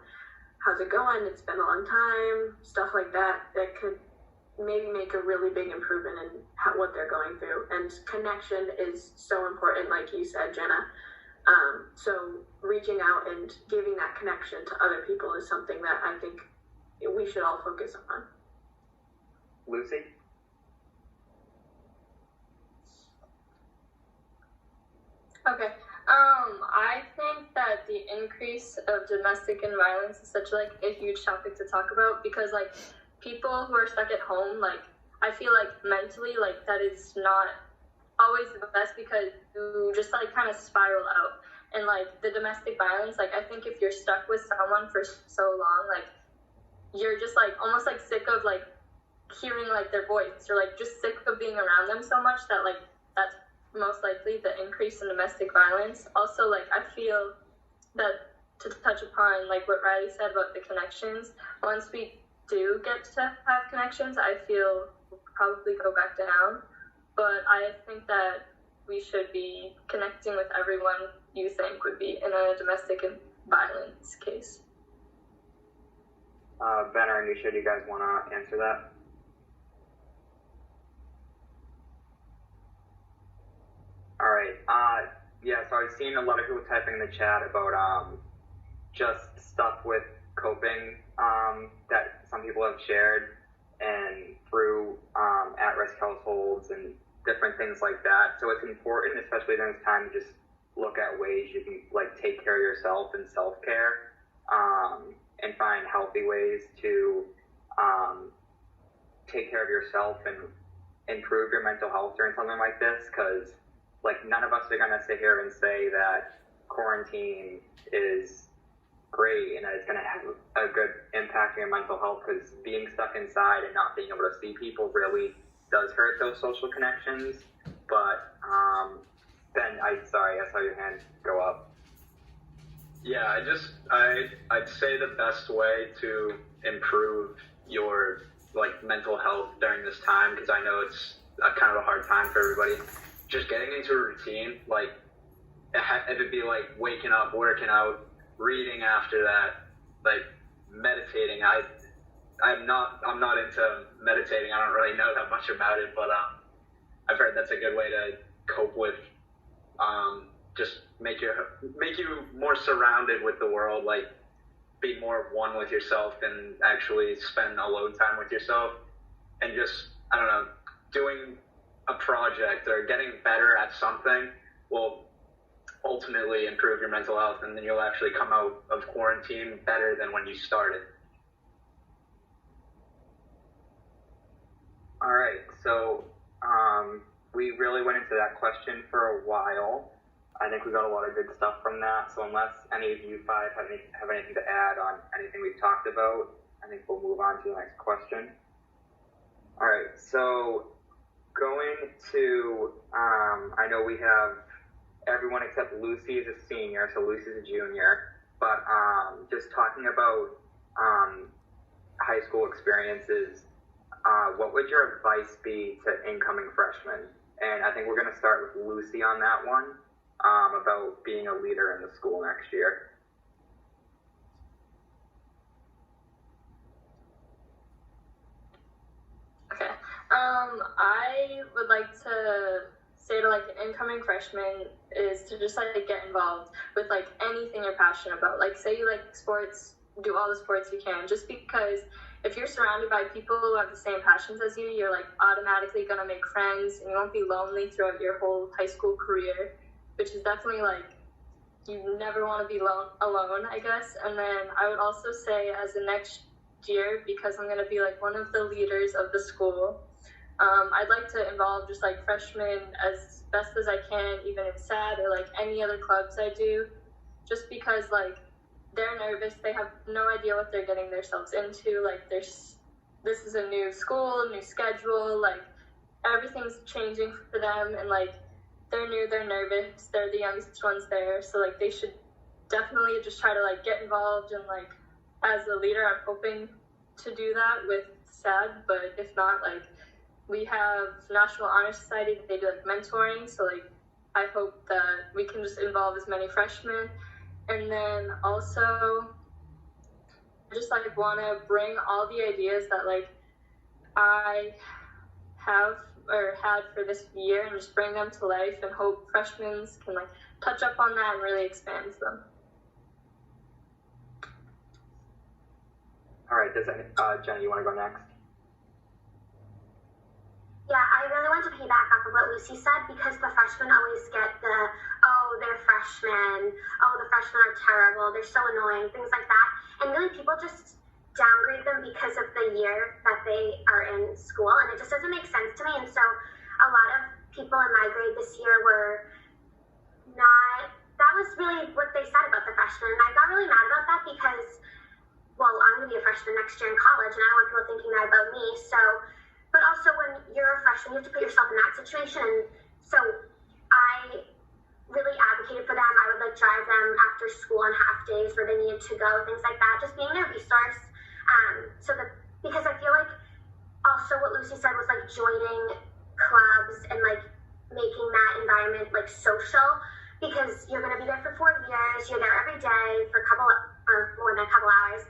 how's it going? It's been a long time, stuff like that, that could maybe make a really big improvement in what they're going through. And connection is so important, like you said, Jenna. So reaching out and giving that connection to other people is something that I think we should all focus on. Lucy? Okay. I think that the increase of domestic violence is such like a huge topic to talk about, because like people who are stuck at home, like I feel like mentally like that is not always the best, because you just like kind of spiral out. And like the domestic violence, like I think if you're stuck with someone for so long, like you're just like almost like sick of like hearing like their voice, or like just sick of being around them so much that like that most likely the increase in domestic violence. Also, like, I feel that, to touch upon like what Riley said about the connections, once we do get to have connections, I feel we'll probably go back down. But I think that we should be connecting with everyone you think would be in a domestic violence case. Ben or Anusha, do you guys want to answer that? All right. Yeah, so I've seen a lot of people typing in the chat about just stuff with coping that some people have shared, and through at-risk households and different things like that. So it's important, especially during this time, to just look at ways you can like take care of yourself and self-care, and find healthy ways to take care of yourself and improve your mental health during something like this, because like none of us are going to sit here and say that quarantine is great and that it's going to have a good impact on your mental health, because being stuck inside and not being able to see people really does hurt those social connections. But Ben, I saw your hand go up. Yeah, I'd say the best way to improve your like mental health during this time, because I know it's kind of a hard time for everybody, just getting into a routine, like if it be like waking up, working out, reading after that, like meditating. I'm not into meditating. I don't really know that much about it, but I've heard that's a good way to cope with just make you more surrounded with the world, like be more one with yourself and actually spend alone time with yourself, and just, I don't know, doing a project or getting better at something will ultimately improve your mental health, and then you'll actually come out of quarantine better than when you started. All right, so we really went into that question for a while. I think we got a lot of good stuff from that. So unless any of you five have anything to add on anything we've talked about, I think we'll move on to the next question. All right, so going to, I know we have everyone except Lucy is a senior, so Lucy's a junior, but just talking about high school experiences, what would your advice be to incoming freshmen? And I think we're going to start with Lucy on that one, about being a leader in the school next year. Okay. I would like to say to like an incoming freshman is to just like get involved with like anything you're passionate about. Like say you like sports, do all the sports you can, just because if you're surrounded by people who have the same passions as you, you're like automatically gonna make friends and you won't be lonely throughout your whole high school career, which is definitely like, you never want to be alone, I guess. And then I would also say as the next year, because I'm gonna be like one of the leaders of the school, I'd like to involve just like freshmen as best as I can, even in SAD or like any other clubs I do, just because like they're nervous, they have no idea what they're getting themselves into. Like this is a new school, new schedule, like everything's changing for them, and like they're new, they're nervous, they're the youngest ones there, so like they should definitely just try to like get involved, and like as a leader I'm hoping to do that with SAD, but if not, like we have National Honor Society that they do like mentoring, so like I hope that we can just involve as many freshmen. And then also I just like want to bring all the ideas that like I have or had for this year and just bring them to life, and hope freshmen can like touch up on that and really expand them. All right, Jenny, you want to go next? Yeah, I really want to piggyback off of what Lucy said, because the freshmen always get they're freshmen, the freshmen are terrible, they're so annoying, things like that. And really people just downgrade them because of the year that they are in school, and it just doesn't make sense to me. And so a lot of people in my grade this year were not, that was really what they said about the freshmen. And I got really mad about that because, well, I'm going to be a freshman next year in college, and I don't want people thinking that about me. So, but also when you're a freshman, you have to put yourself in that situation. And so after school on half days where they needed to go, things like that, just being a resource. Because I feel like also what Lucy said was like joining clubs and like making that environment like social, because you're going to be there for 4 years, you're there every day for a couple or more than a couple hours,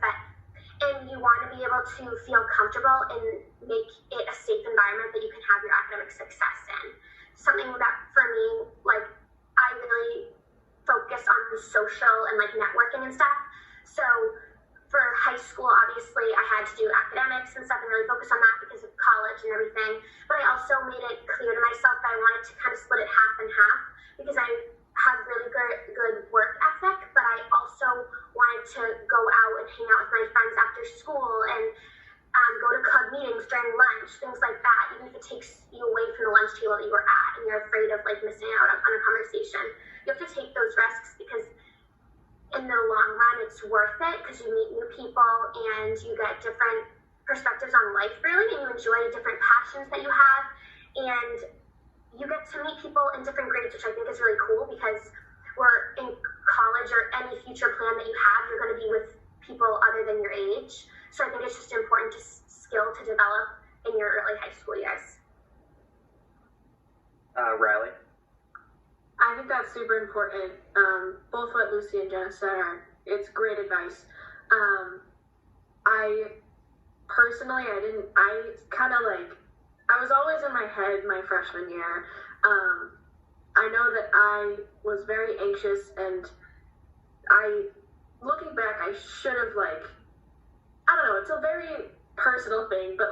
and you want to be able to feel comfortable and make it a safe environment that you can have your academic success in. Something that for me, like, I really focus on the social and like networking and stuff. So for high school, obviously I had to do academics and stuff and really focus on that because of college and everything. But I also made it clear to myself that I wanted to kind of split it half and half, because I have really good work ethic, but I also wanted to go out and hang out with my friends after school and go to club meetings during lunch, things like that, even if it takes you away from the lunch table that you were at and you're afraid of like missing out on a conversation. You have to take those risks, because in the long run it's worth it, because you meet new people and you get different perspectives on life really, and you enjoy different passions that you have, and you get to meet people in different grades, which I think is really cool, because we're in college, or any future plan that you have, you're going to be with people other than your age. So I think it's just important skill to develop in your early high school years. Riley? I think that's super important. Both what Lucy and Jenna said it's great advice. I personally, I was always in my head my freshman year. I know that I was very anxious, and looking back, I should have I don't know, it's a very personal thing, but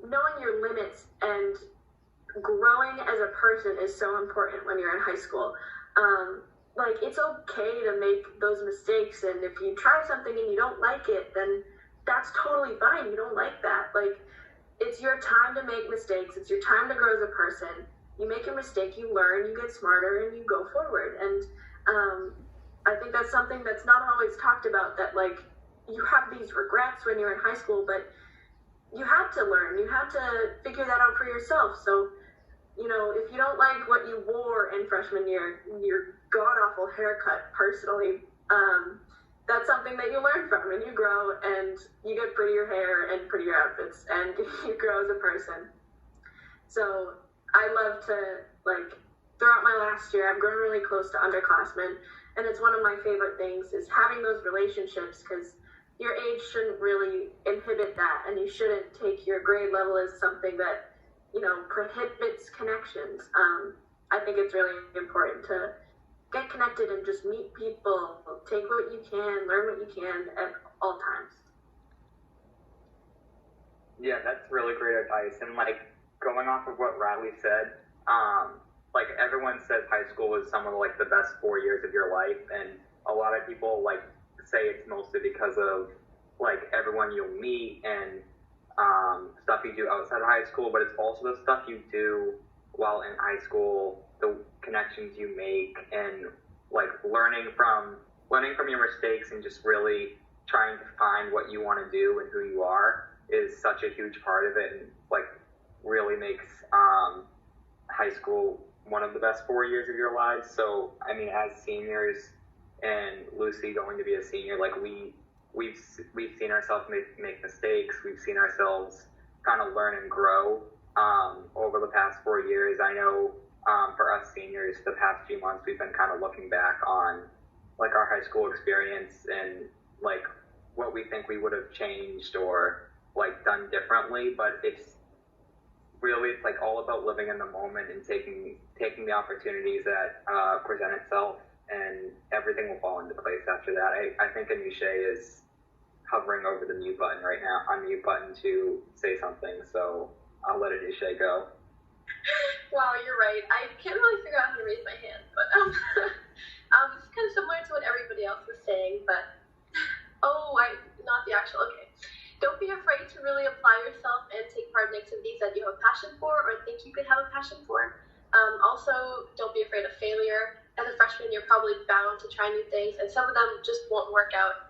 knowing your limits and growing as a person is so important when you're in high school. It's okay to make those mistakes, and if you try something and you don't like it, then that's totally fine. You don't like that. It's your time to make mistakes. It's your time to grow as a person. You make a mistake, you learn, you get smarter, and you go forward. And I think that's something that's not always talked about, that you have these regrets when you're in high school, but you have to learn. You have to figure that out for yourself. So, if you don't like what you wore in freshman year, your god-awful haircut, personally, that's something that you learn from, and you grow, and you get prettier hair and prettier outfits, and you grow as a person. So I love to, throughout my last year, I've grown really close to underclassmen, and it's one of my favorite things is having those relationships, because your age shouldn't really inhibit that, and you shouldn't take your grade level as something that, prohibits connections. I think it's really important to get connected and just meet people, take what you can, learn what you can at all times. Yeah, that's really great advice. And going off of what Riley said, everyone says high school is some of the best 4 years of your life, and a lot of people say it's mostly because of everyone you'll meet and stuff you do outside of high school, but it's also the stuff you do while in high school, the connections you make, and learning from your mistakes, and just really trying to find what you want to do and who you are is such a huge part of it, and really makes high school one of the best 4 years of your lives. So I mean, as seniors, and Lucy going to be a senior, we've seen ourselves make mistakes. We've seen ourselves kind of learn and grow over the past 4 years. I know for us seniors, the past few months, we've been kind of looking back on our high school experience, and what we think we would have changed or done differently. But it's really all about living in the moment and taking the opportunities that present itself, and everything will fall into place after that. I think Anisha is hovering over the mute button right now, unmute button, to say something, so I'll let Anisha go. Wow, you're right. I can't really figure out how to raise my hand, but it's kind of similar to what everybody else was saying, but not the actual, okay. Don't be afraid to really apply yourself and take part in activities that you have a passion for or think you could have a passion for. Also, don't be afraid of failure. As a freshman, you're probably bound to try new things, and some of them just won't work out.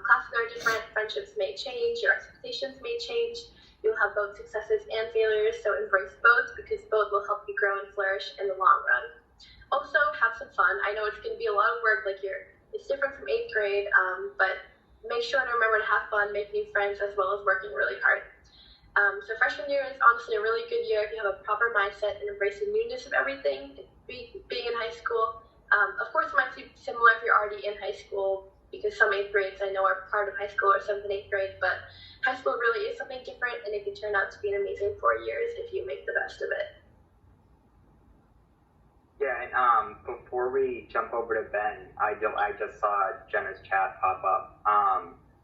Classes are different, friendships may change, your expectations may change. You'll have both successes and failures, so embrace both, because both will help you grow and flourish in the long run. Also, have some fun. I know it's going to be a lot of work, like it's different from 8th grade, but make sure to remember to have fun, make new friends, as well as working really hard. So freshman year is honestly a really good year if you have a proper mindset and embrace the newness of everything, being in high school. Of course, it might be similar if you're already in high school, because some 8th grades I know are part of high school or 7th and 8th grade, but high school really is something different, and it can turn out to be an amazing 4 years if you make the best of it. Yeah, and before we jump over to Ben, I just saw Jenna's chat pop up.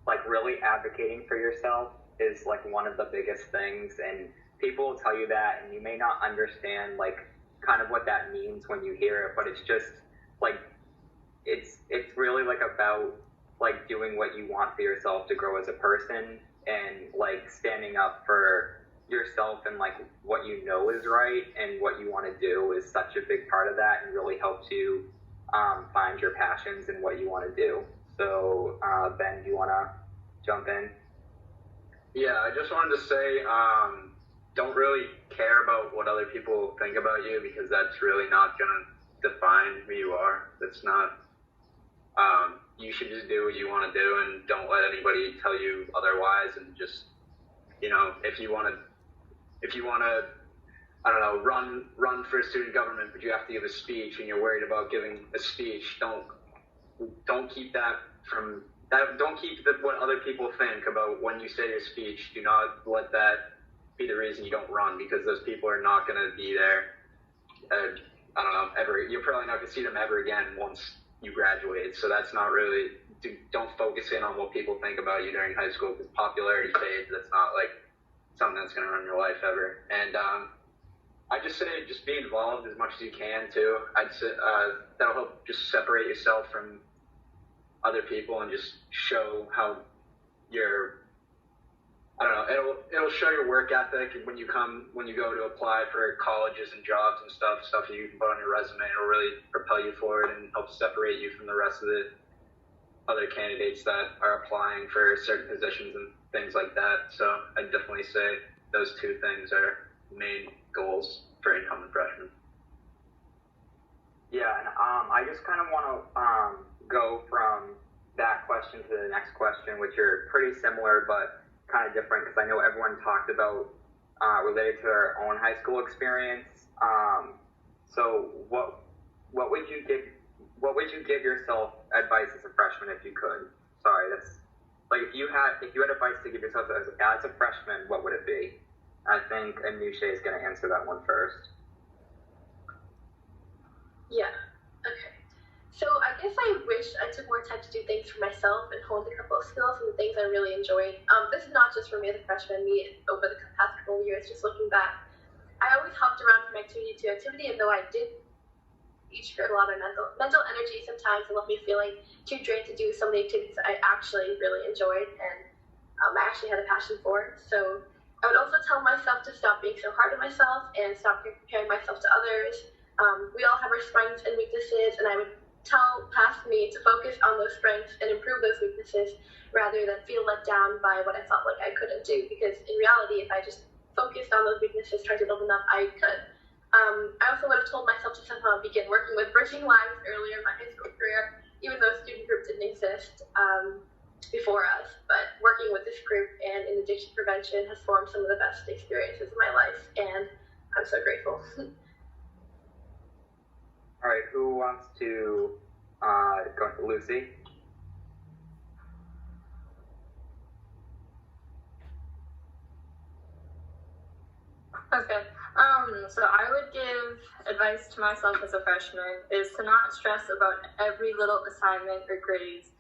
Like really advocating for yourself is like one of the biggest things, and people will tell you that, and you may not understand like kind of what that means when you hear it, but it's just like it's really like about like doing what you want for yourself to grow as a person, and like standing up for yourself and like what you know is right and what you want to do is such a big part of that, and really helps you find your passions and what you want to do. So Ben, do you want to jump in? Yeah, I just wanted to say, don't really care about what other people think about you, because that's really not going to define who you are. That's not, you should just do what you want to do, and don't let anybody tell you otherwise. And just, you know, if you want to, I don't know, run for student government, but you have to give a speech and you're worried about giving a speech, don't keep that from, don't keep what other people think about when you say your speech. Do not let that be the reason you don't run, because those people are not going to be there. I don't know, ever. You're probably not going to see them ever again once you graduate. So that's not really, don't focus in on what people think about you during high school, because popularity fades. That's not like something that's going to run your life ever. And I just say just be involved as much as you can too. I'd say that'll help just separate yourself from other people and just show how you're, I don't know, it'll show your work ethic when you go to apply for colleges and jobs and stuff you can put on your resume. It'll really propel you forward and help separate you from the rest of the other candidates that are applying for certain positions and things like that. So I'd definitely say those two things are main goals for incoming freshmen. Yeah, and I just kind of want to go from that question to the next question, which are pretty similar but kind of different, because I know everyone talked about related to their own high school experience. So what would you give yourself advice as a freshman if you could? Sorry, that's like if you had advice to give yourself as a freshman, what would it be? I think Anusha is going to answer that one first. Yeah. Okay. So I guess I wish I took more time to do things for myself and honed a couple of skills and things I really enjoyed. This is not just for me as a freshman, me over the past couple of years, just looking back. I always hopped around from activity to activity, and though I did each period a lot of mental energy, sometimes it left me feeling too drained to do some of the activities I actually really enjoyed and I actually had a passion for. So I would also tell myself to stop being so hard on myself and stop comparing myself to others. We all have our strengths and weaknesses, and I would tell past me to focus on those strengths and improve those weaknesses rather than feel let down by what I felt like I couldn't do, because in reality, if I just focused on those weaknesses, tried to build them up, I could. I also would have told myself to somehow begin working with Bridging Lives earlier in my high school career, even though student group didn't exist before us. But working with this group and in addiction prevention has formed some of the best experiences of my life, and I'm so grateful. All right, who wants to go? Lucy? Okay. So I would give advice to myself as a freshman is to not stress about every little assignment or grades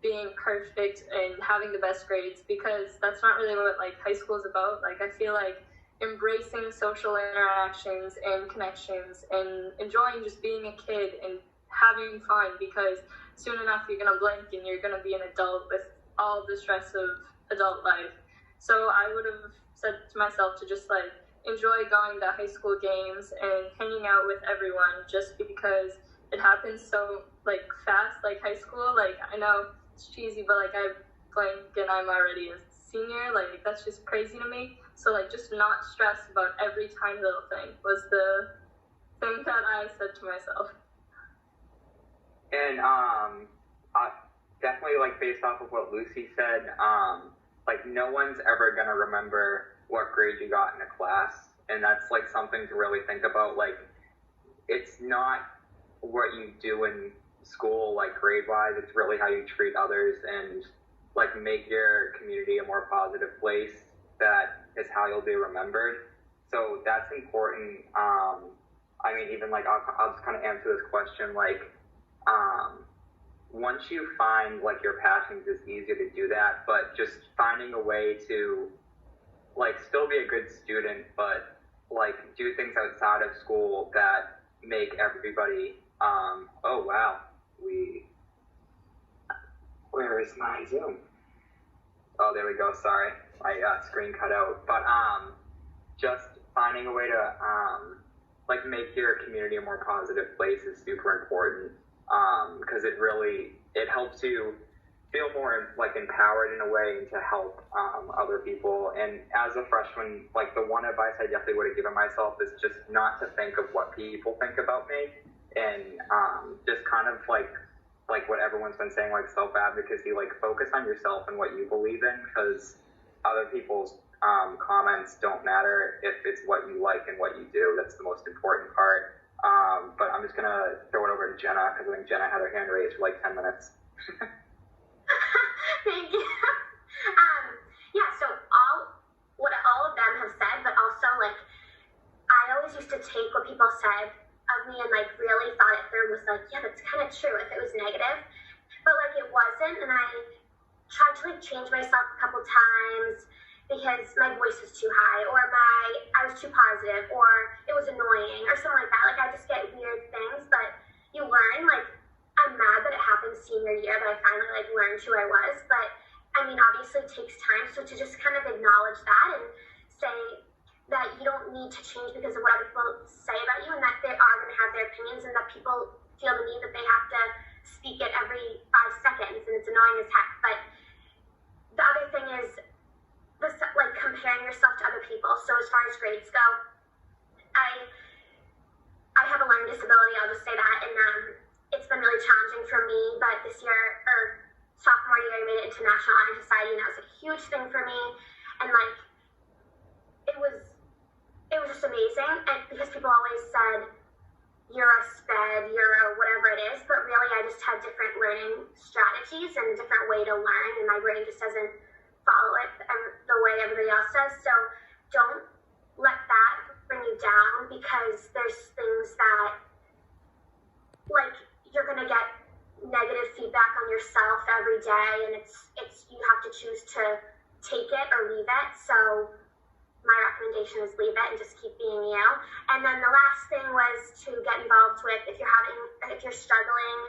being perfect and having the best grades, because that's not really what like high school is about. Like I feel like embracing social interactions and connections and enjoying just being a kid and having fun, because soon enough you're gonna blink and you're gonna be an adult with all the stress of adult life. So I would have said to myself to just like enjoy going to high school games and hanging out with everyone, just because it happens so like fast. Like high school, like I know it's cheesy, but like I blink and I'm already a senior. Like that's just crazy to me. So like just not stress about every tiny little thing was the thing that I said to myself. And definitely, like, based off of what Lucy said, like, no one's ever gonna remember what grade you got in a class, and that's like something to really think about. Like, it's not what you do in school, like grade wise, it's really how you treat others and like make your community a more positive place. That is how you'll be remembered. So that's important. I mean, even like I'll just kind of answer this question, like, once you find like your passions, it's easier to do that, but just finding a way to like still be a good student, but like do things outside of school that make everybody, oh wow, where is my Zoom? Oh, there we go, sorry, my screen cut out. But just finding a way to like make your community a more positive place is super important, because it helps you feel more like empowered in a way and to help other people. And as a freshman, like the one advice I definitely would have given myself is just not to think of what people think about me, and just kind of like what everyone's been saying, like self-advocacy, like focus on yourself and what you believe in, because other people's comments don't matter if it's what you like and what you do. That's the most important part. But I'm just gonna throw it over to Jenna, because I think Jenna had her hand raised for like 10 minutes. Thank you. Yeah, so what all of them have said, but also like I always used to take what people said of me and like really thought it through, was like, yeah, that's kind of true if it was negative, but like it wasn't. And I tried to like change myself a couple times because my voice was too high, or I was too positive, or it was annoying, or something like that. Like I just get weird things, but you learn. Like I'm mad that it happened senior year, that I finally like learned who I was. But I mean, obviously it takes time. So to just kind of acknowledge that and say that you don't need to change because of what other people say about you, and that they are going to have their opinions, and that people feel the need that they have to speak it every 5 seconds, and it's annoying as heck. But the other thing is like comparing yourself to other people. So as far as grades go, I have a learning disability, I'll just say that, and it's been really challenging for me. But this year, or sophomore year, I made it into National Honor Society, and that was a huge thing for me. And like it was just amazing, and because people always said you're a sped, you're a whatever it is, but really I just had different learning strategies and a different way to learn, and my brain just doesn't follow it the way everybody else does. So don't let that bring you down, because there's things that like you're gonna get negative feedback on yourself every day, and it's you have to choose to take it or leave it. So my recommendation is leave it and just keep being you. And then the last thing was to get involved with, if you're struggling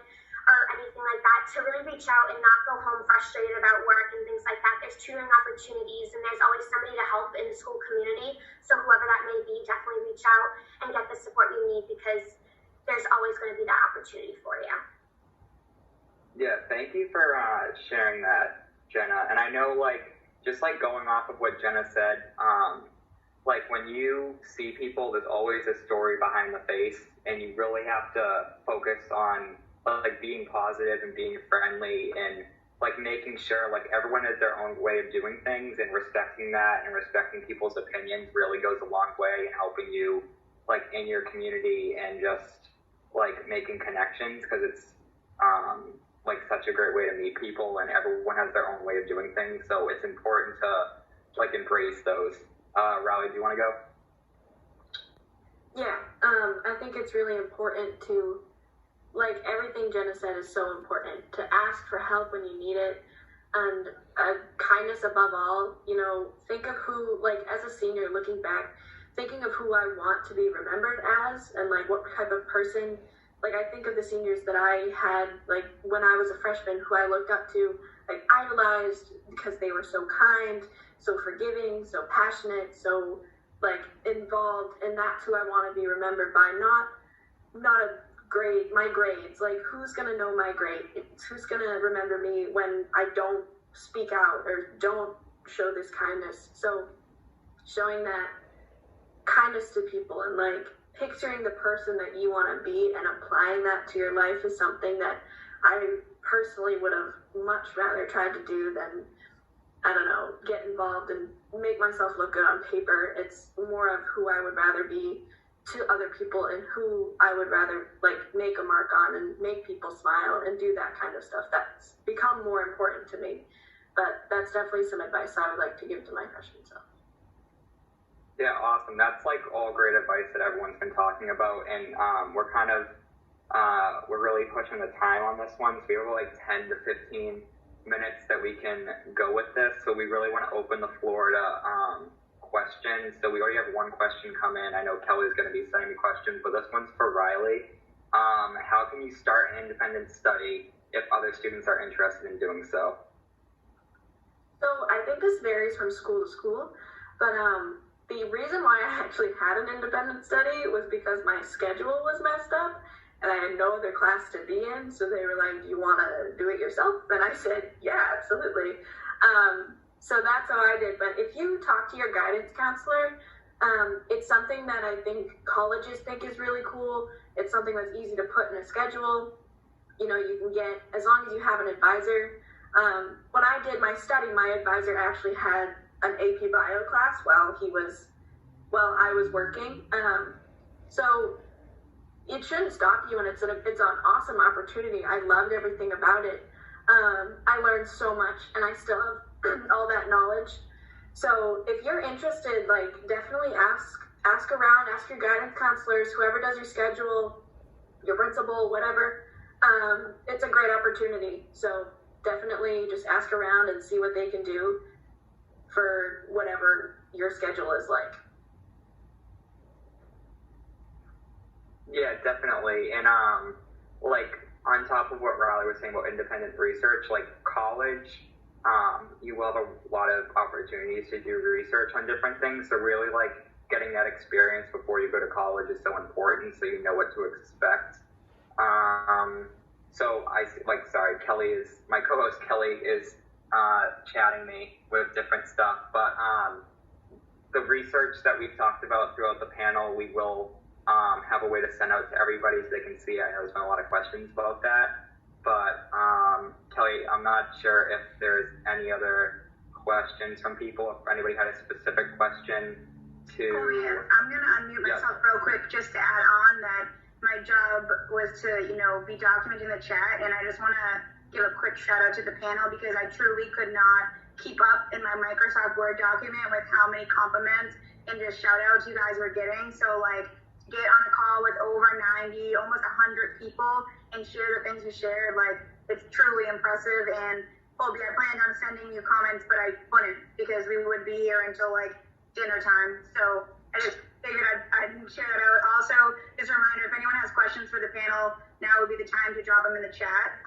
or anything like that, to really reach out and not go home frustrated about work and things like that. There's tutoring opportunities, and there's always somebody to help in the school community. So whoever that may be, definitely reach out and get the support you need, because there's always going to be that opportunity for you. Yeah, thank you for sharing that, Jenna. And I know, like, just like going off of what Jenna said, like when you see people, there's always a story behind the face, and you really have to focus on like being positive and being friendly, and like making sure like everyone has their own way of doing things, and respecting that and respecting people's opinions really goes a long way in helping you like in your community, and just like making connections, because it's like such a great way to meet people, and everyone has their own way of doing things. So it's important to like embrace those. Riley, do you want to go? Yeah, I think it's really important to, like everything Jenna said is so important, to ask for help when you need it, and kindness above all. You know, think of who, like as a senior looking back, thinking of who I want to be remembered as, and like what type of person. Like I think of the seniors that I had, like when I was a freshman, who I looked up to, like idolized, because they were so kind, so forgiving, so passionate, so like involved, and that's who I want to be remembered by. Not a grade, my grades. Like who's gonna know my grade? Who's gonna remember me when I don't speak out or don't show this kindness? So showing that kindness to people, and like picturing the person that you want to be and applying that to your life is something that I personally would have much rather tried to do than, I don't know, get involved and make myself look good on paper. It's more of who I would rather be to other people and who I would rather like make a mark on and make people smile and do that kind of stuff. That's become more important to me. But that's definitely some advice I would like to give to my freshman self. Yeah, awesome. That's like all great advice that everyone's been talking about, and we're kind of we're really pushing the time on this one, so we have like 10 to 15 minutes that we can go with this. So we really want to open the floor to questions. So we already have one question come in. I know Kelly's going to be sending me questions, but this one's for Riley. How can you start an independent study if other students are interested in doing so? So I think this varies from school to school, but the reason why I actually had an independent study was because my schedule was messed up and I had no other class to be in. So they were like, "Do you want to do it yourself?" And I said, "Yeah, absolutely." So that's how I did. But if you talk to your guidance counselor, it's something that I think colleges think is really cool. It's something that's easy to put in a schedule. You know, you can get, as long as you have an advisor. When I did my study, my advisor actually had an AP Bio class while I was working. So it shouldn't stop you, and it's an awesome opportunity. I loved everything about it. I learned so much, and I still have all that knowledge. So if you're interested, like, definitely ask around, ask your guidance counselors, whoever does your schedule, your principal, whatever. It's a great opportunity. So definitely just ask around and see what they can do for whatever your schedule is like. Yeah, definitely. And like on top of what Riley was saying about independent research, like college, you will have a lot of opportunities to do research on different things. So really, like, getting that experience before you go to college is so important, so you know what to expect. So my co-host Kelly is chatting me with different stuff, but the research that we've talked about throughout the panel, we will have a way to send out to everybody so they can see. I know there's been a lot of questions about that, but Kelly, I'm not sure if there's any other questions from people. If anybody had a specific question to... Oh, yeah. I'm going to unmute myself real quick just to add on that my job was to, be documenting the chat, and I just want to give a quick shout out to the panel because I truly could not keep up in my Microsoft Word document with how many compliments and just shout outs you guys were getting. So, like, get on a call with over 90, almost 100 people and share the things you shared. Like, it's truly impressive. And Colby, I planned on sending you comments, but I couldn't because we would be here until like dinner time. So I just figured I'd share that out. Also, just a reminder, if anyone has questions for the panel, now would be the time to drop them in the chat.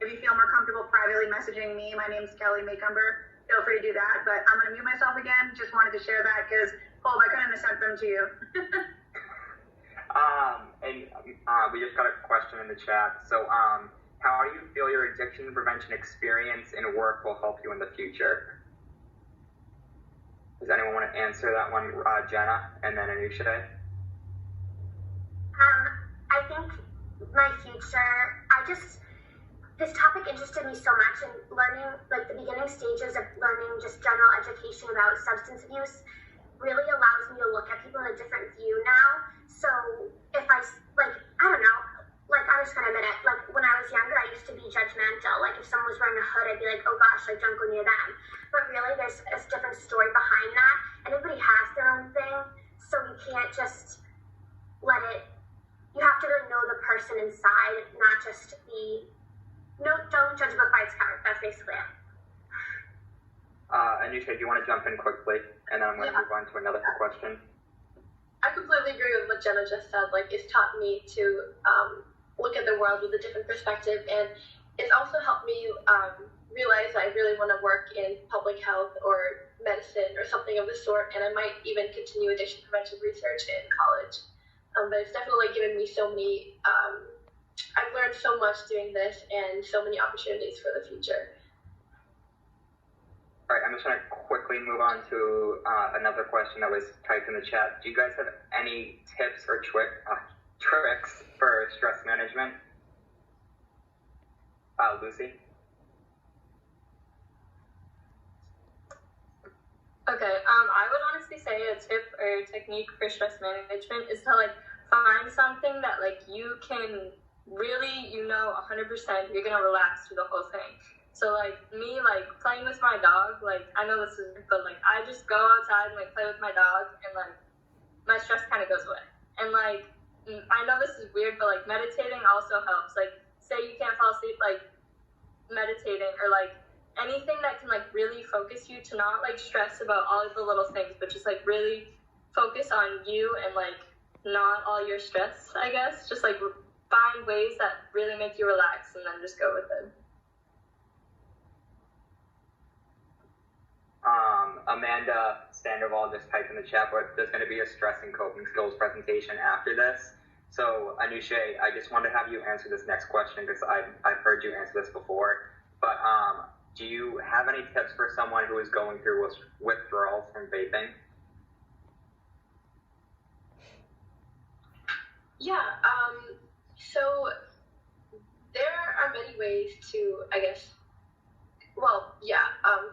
If you feel more comfortable privately messaging me, my name's Kelly Maycumber, feel free to do that. But I'm going to mute myself again. Just wanted to share that because, Colby, I couldn't have sent them to you. We just got a question in the chat. So, how do you feel your addiction prevention experience in work will help you in the future? Does anyone want to answer that one? Jenna, and then Anusha? I think my future, this topic interested me so much, and learning, like the beginning stages of learning just general education about substance abuse really allows me to look at people in a different view now. So if I don't know, like, I'm just gonna admit it, like, when I was younger, I used to be judgmental. Like, if someone was wearing a hood, I'd be like, oh gosh, like, don't go near them. But really, there's a different story behind that. Everybody has their own thing, so you can't just let it, you have to really know the person inside, not just don't judge a book by its cover. That's basically it. Anusha, do you want to jump in quickly? And then I'm going to move on to another question. I completely agree with what Jenna just said. Like, it's taught me to look at the world with a different perspective, and it's also helped me realize I really want to work in public health or medicine or something of the sort, and I might even continue addiction prevention research in college. But it's definitely given me so many, I've learned so much doing this and so many opportunities for the future. All right, I'm just going to quickly move on to another question that was typed in the chat. Do you guys have any tips or tricks for stress management? Lucy? Okay, I would honestly say a tip or technique for stress management is to, like, find something that, like, you can really, 100% you're going to relax through the whole thing. So, like, me, like, playing with my dog, like, I know this is, but, like, I just go outside and, like, play with my dog, and, like, my stress kind of goes away. And, like, I know this is weird, but, like, meditating also helps. Like, say you can't fall asleep, like, meditating or, like, anything that can, like, really focus you to not, like, stress about all of the little things, but just, like, really focus on you and, like, not all your stress, I guess. Just, like, find ways that really make you relax and then just go with it. Amanda Sandoval just typed in the chat, but there's going to be a stress and coping skills presentation after this. So, Anusha, I just wanted to have you answer this next question because I've heard you answer this before. But do you have any tips for someone who is going through withdrawals from vaping? Yeah, so there are many ways to, I guess,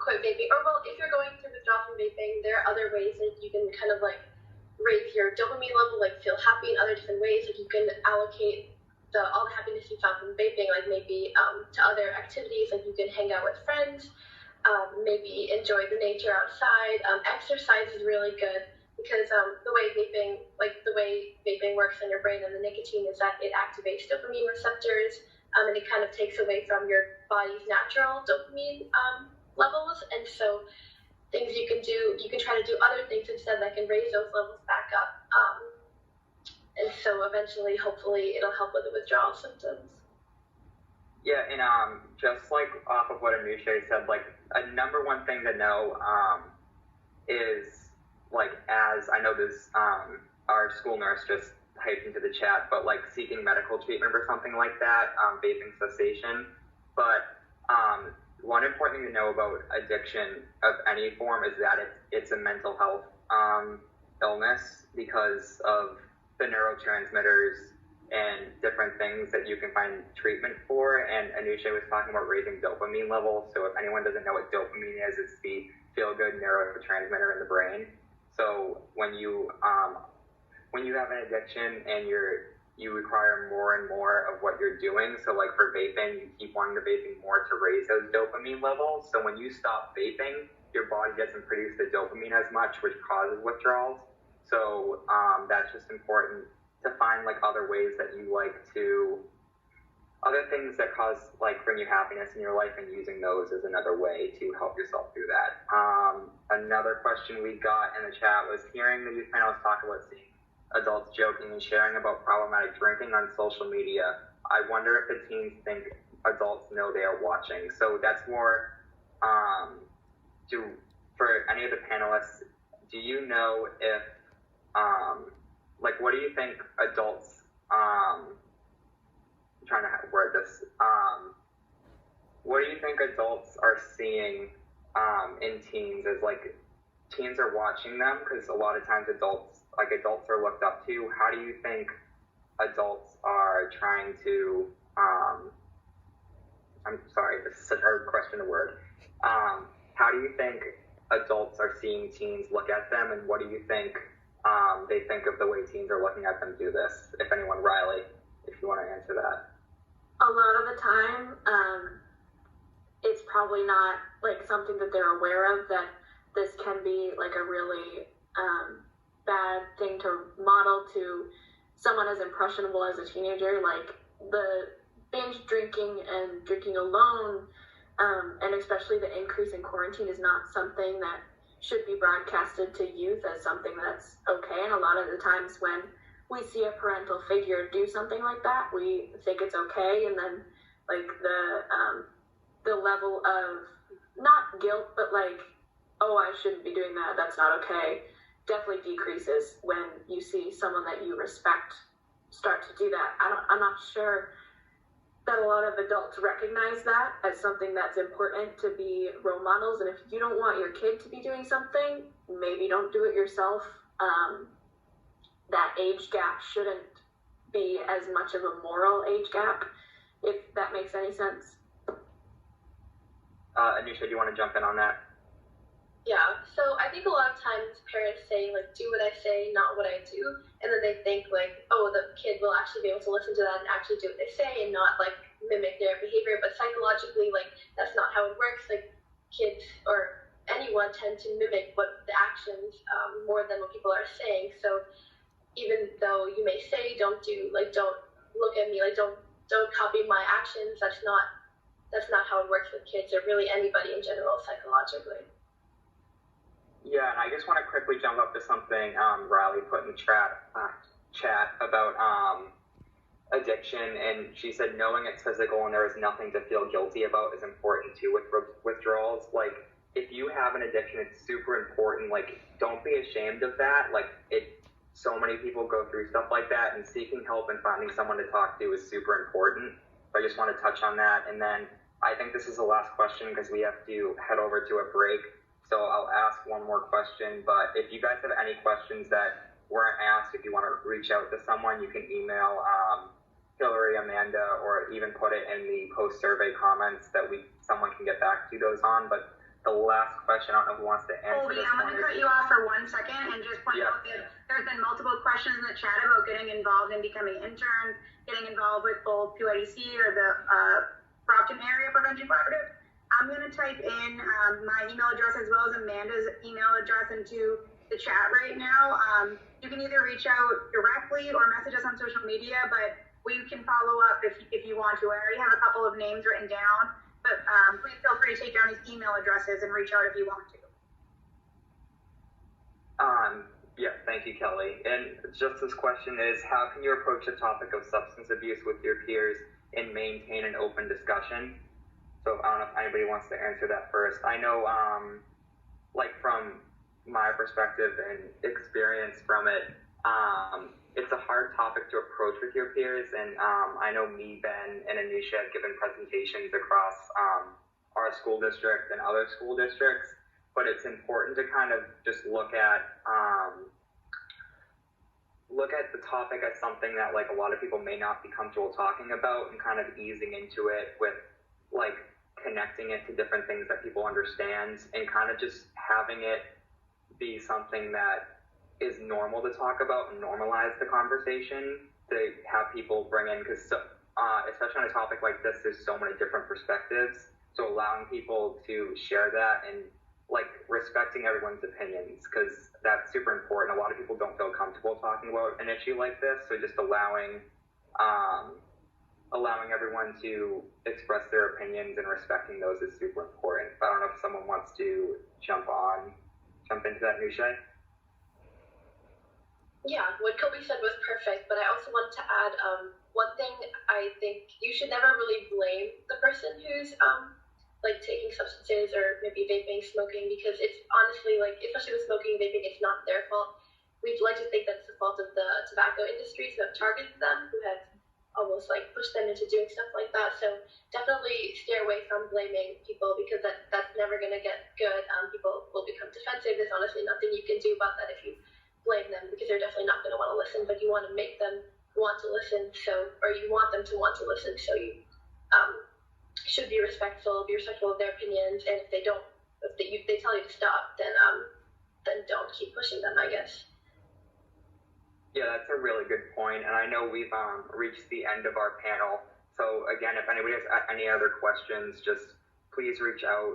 quit vaping. Or, if you're going through withdrawal from vaping, there are other ways that you can kind of, like, raise your dopamine level, like, feel happy in other different ways. Like, you can allocate all the happiness you found from vaping, like, maybe to other activities, like, you can hang out with friends, maybe enjoy the nature outside. Exercise is really good because the way vaping works in your brain and the nicotine is that it activates dopamine receptors, and it kind of takes away from your body's natural dopamine levels. And so things you can do, you can try to do other things instead that can raise those levels back up. And so eventually, hopefully, it'll help with the withdrawal symptoms. Yeah, and just like off of what Anusha said, like, a number one thing to know is, like, as I know this, our school nurse just typed into the chat, but, like, seeking medical treatment for something like that, vaping cessation. But one important thing to know about addiction of any form is that it's a mental health illness because of the neurotransmitters and different things that you can find treatment for. And Anusha was talking about raising dopamine levels. So if anyone doesn't know what dopamine is, it's the feel-good neurotransmitter in the brain. So when you have an addiction and you require more and more of what you're doing, so like for vaping, you keep wanting to vaping more to raise those dopamine levels. So when you stop vaping, your body doesn't produce the dopamine as much, which causes withdrawals. So that's just important to find, like, other ways that you like to, other things that bring you happiness in your life, and using those as another way to help yourself through that. Another question we got in the chat was hearing the youth panelists talk about seeing adults joking and sharing about problematic drinking on social media. I wonder if the teens think adults know they are watching. So that's more for any of the panelists, do you know if what do you think adults, I'm trying to word this, what do you think adults are seeing in teens as, like, teens are watching them? Because a lot of times adults are looked up to. How do you think adults are trying to, I'm sorry, this is such a hard question to word. How do you think adults are seeing teens look at them, and what do you think they think of the way teens are looking at them do this? If anyone, Riley, if you want to answer that. A lot of the time, it's probably not, like, something that they're aware of, that this can be, like, a really bad thing to model to someone as impressionable as a teenager. Like, the binge drinking and drinking alone, and especially the increase in quarantine, is not something that should be broadcasted to youth as something that's okay. And a lot of the times when we see a parental figure do something like that, we think it's okay, and then, like, the level of not guilt, but, like, oh, I shouldn't be doing that, that's not okay, definitely decreases when you see someone that you respect start to do that. I'm not sure that a lot of adults recognize that as something that's important to be role models. And if you don't want your kid to be doing something, maybe don't do it yourself. That age gap shouldn't be as much of a moral age gap, if that makes any sense. Anusha, do you want to jump in on that? Yeah, so I think a lot of times parents say, like, do what I say, not what I do, and then they think, like, oh, the kid will actually be able to listen to that and actually do what they say and not, like, mimic their behavior, but psychologically, like, that's not how it works. Like, kids or anyone tend to mimic what the actions more than what people are saying, so even though you may say, don't look at me, like, don't copy my actions, that's not how it works with kids or really anybody in general psychologically. Yeah, and I just want to quickly jump up to something Riley put in the chat about addiction, and she said knowing it's physical and there is nothing to feel guilty about is important too with withdrawals. Like, if you have an addiction, it's super important. Like, don't be ashamed of that. Like, so many people go through stuff like that, and seeking help and finding someone to talk to is super important. So I just want to touch on that, and then I think this is the last question because we have to head over to a break. So I'll ask one more question, but if you guys have any questions that weren't asked, if you want to reach out to someone, you can email Hillary, Amanda, or even put it in the post-survey comments that someone can get back to those on. But the last question, I don't know who wants to answer this I'm one. going to cut you off for 1 second and just point out that there's been multiple questions in the chat about getting involved in becoming interns, getting involved with both PYDC or the Brockton Area Prevention Collaborative. I'm going to type in my email address as well as Amanda's email address into the chat right now. You can either reach out directly or message us on social media, but we can follow up if you want to. I already have a couple of names written down, but please feel free to take down these email addresses and reach out if you want to. Yeah, thank you, Kelly. And just this question is, how can you approach the topic of substance abuse with your peers and maintain an open discussion? So I don't know if anybody wants to answer that first. I know, like, from my perspective and experience from it, it's a hard topic to approach with your peers. And I know me, Ben, and Anusha have given presentations across our school district and other school districts. But it's important to kind of just look at the topic as something that, like, a lot of people may not be comfortable talking about, and kind of easing into it with, like, connecting it to different things that people understand, and kind of just having it be something that is normal to talk about and normalize the conversation, to have people bring in, because especially on a topic like this, there's so many different perspectives. So allowing people to share that and, like, respecting everyone's opinions, because that's super important. A lot of people don't feel comfortable talking about an issue like this, so just allowing everyone to express their opinions and respecting those is super important. I don't know if someone wants to jump into that, Nushay. Yeah, what Kobe said was perfect, but I also wanted to add one thing. I think you should never really blame the person who's like taking substances or maybe vaping, smoking, because it's honestly, like, especially with smoking and vaping, it's not their fault. We'd like to think that it's the fault of the tobacco industries who have targeted them, who have almost, like, pushed them into doing stuff like that. So definitely steer away from blaming people, because that's never going to get good. People will become defensive. There's honestly nothing you can do about that if you blame them, because they're definitely not going to want to listen, but you want to make them want to listen, or you want them to want to listen, so you should be respectful of their opinions, and if they tell you to stop, then don't keep pushing them, I guess. Yeah, that's a really good point, and I know we've reached the end of our panel. So again, if anybody has any other questions, just please reach out.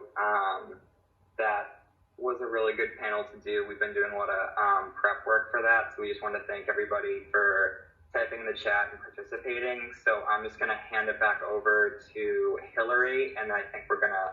That was a really good panel to do. We've been doing a lot of prep work for that, so we just want to thank everybody for typing in the chat and participating. So I'm just going to hand it back over to Hillary, and I think we're going to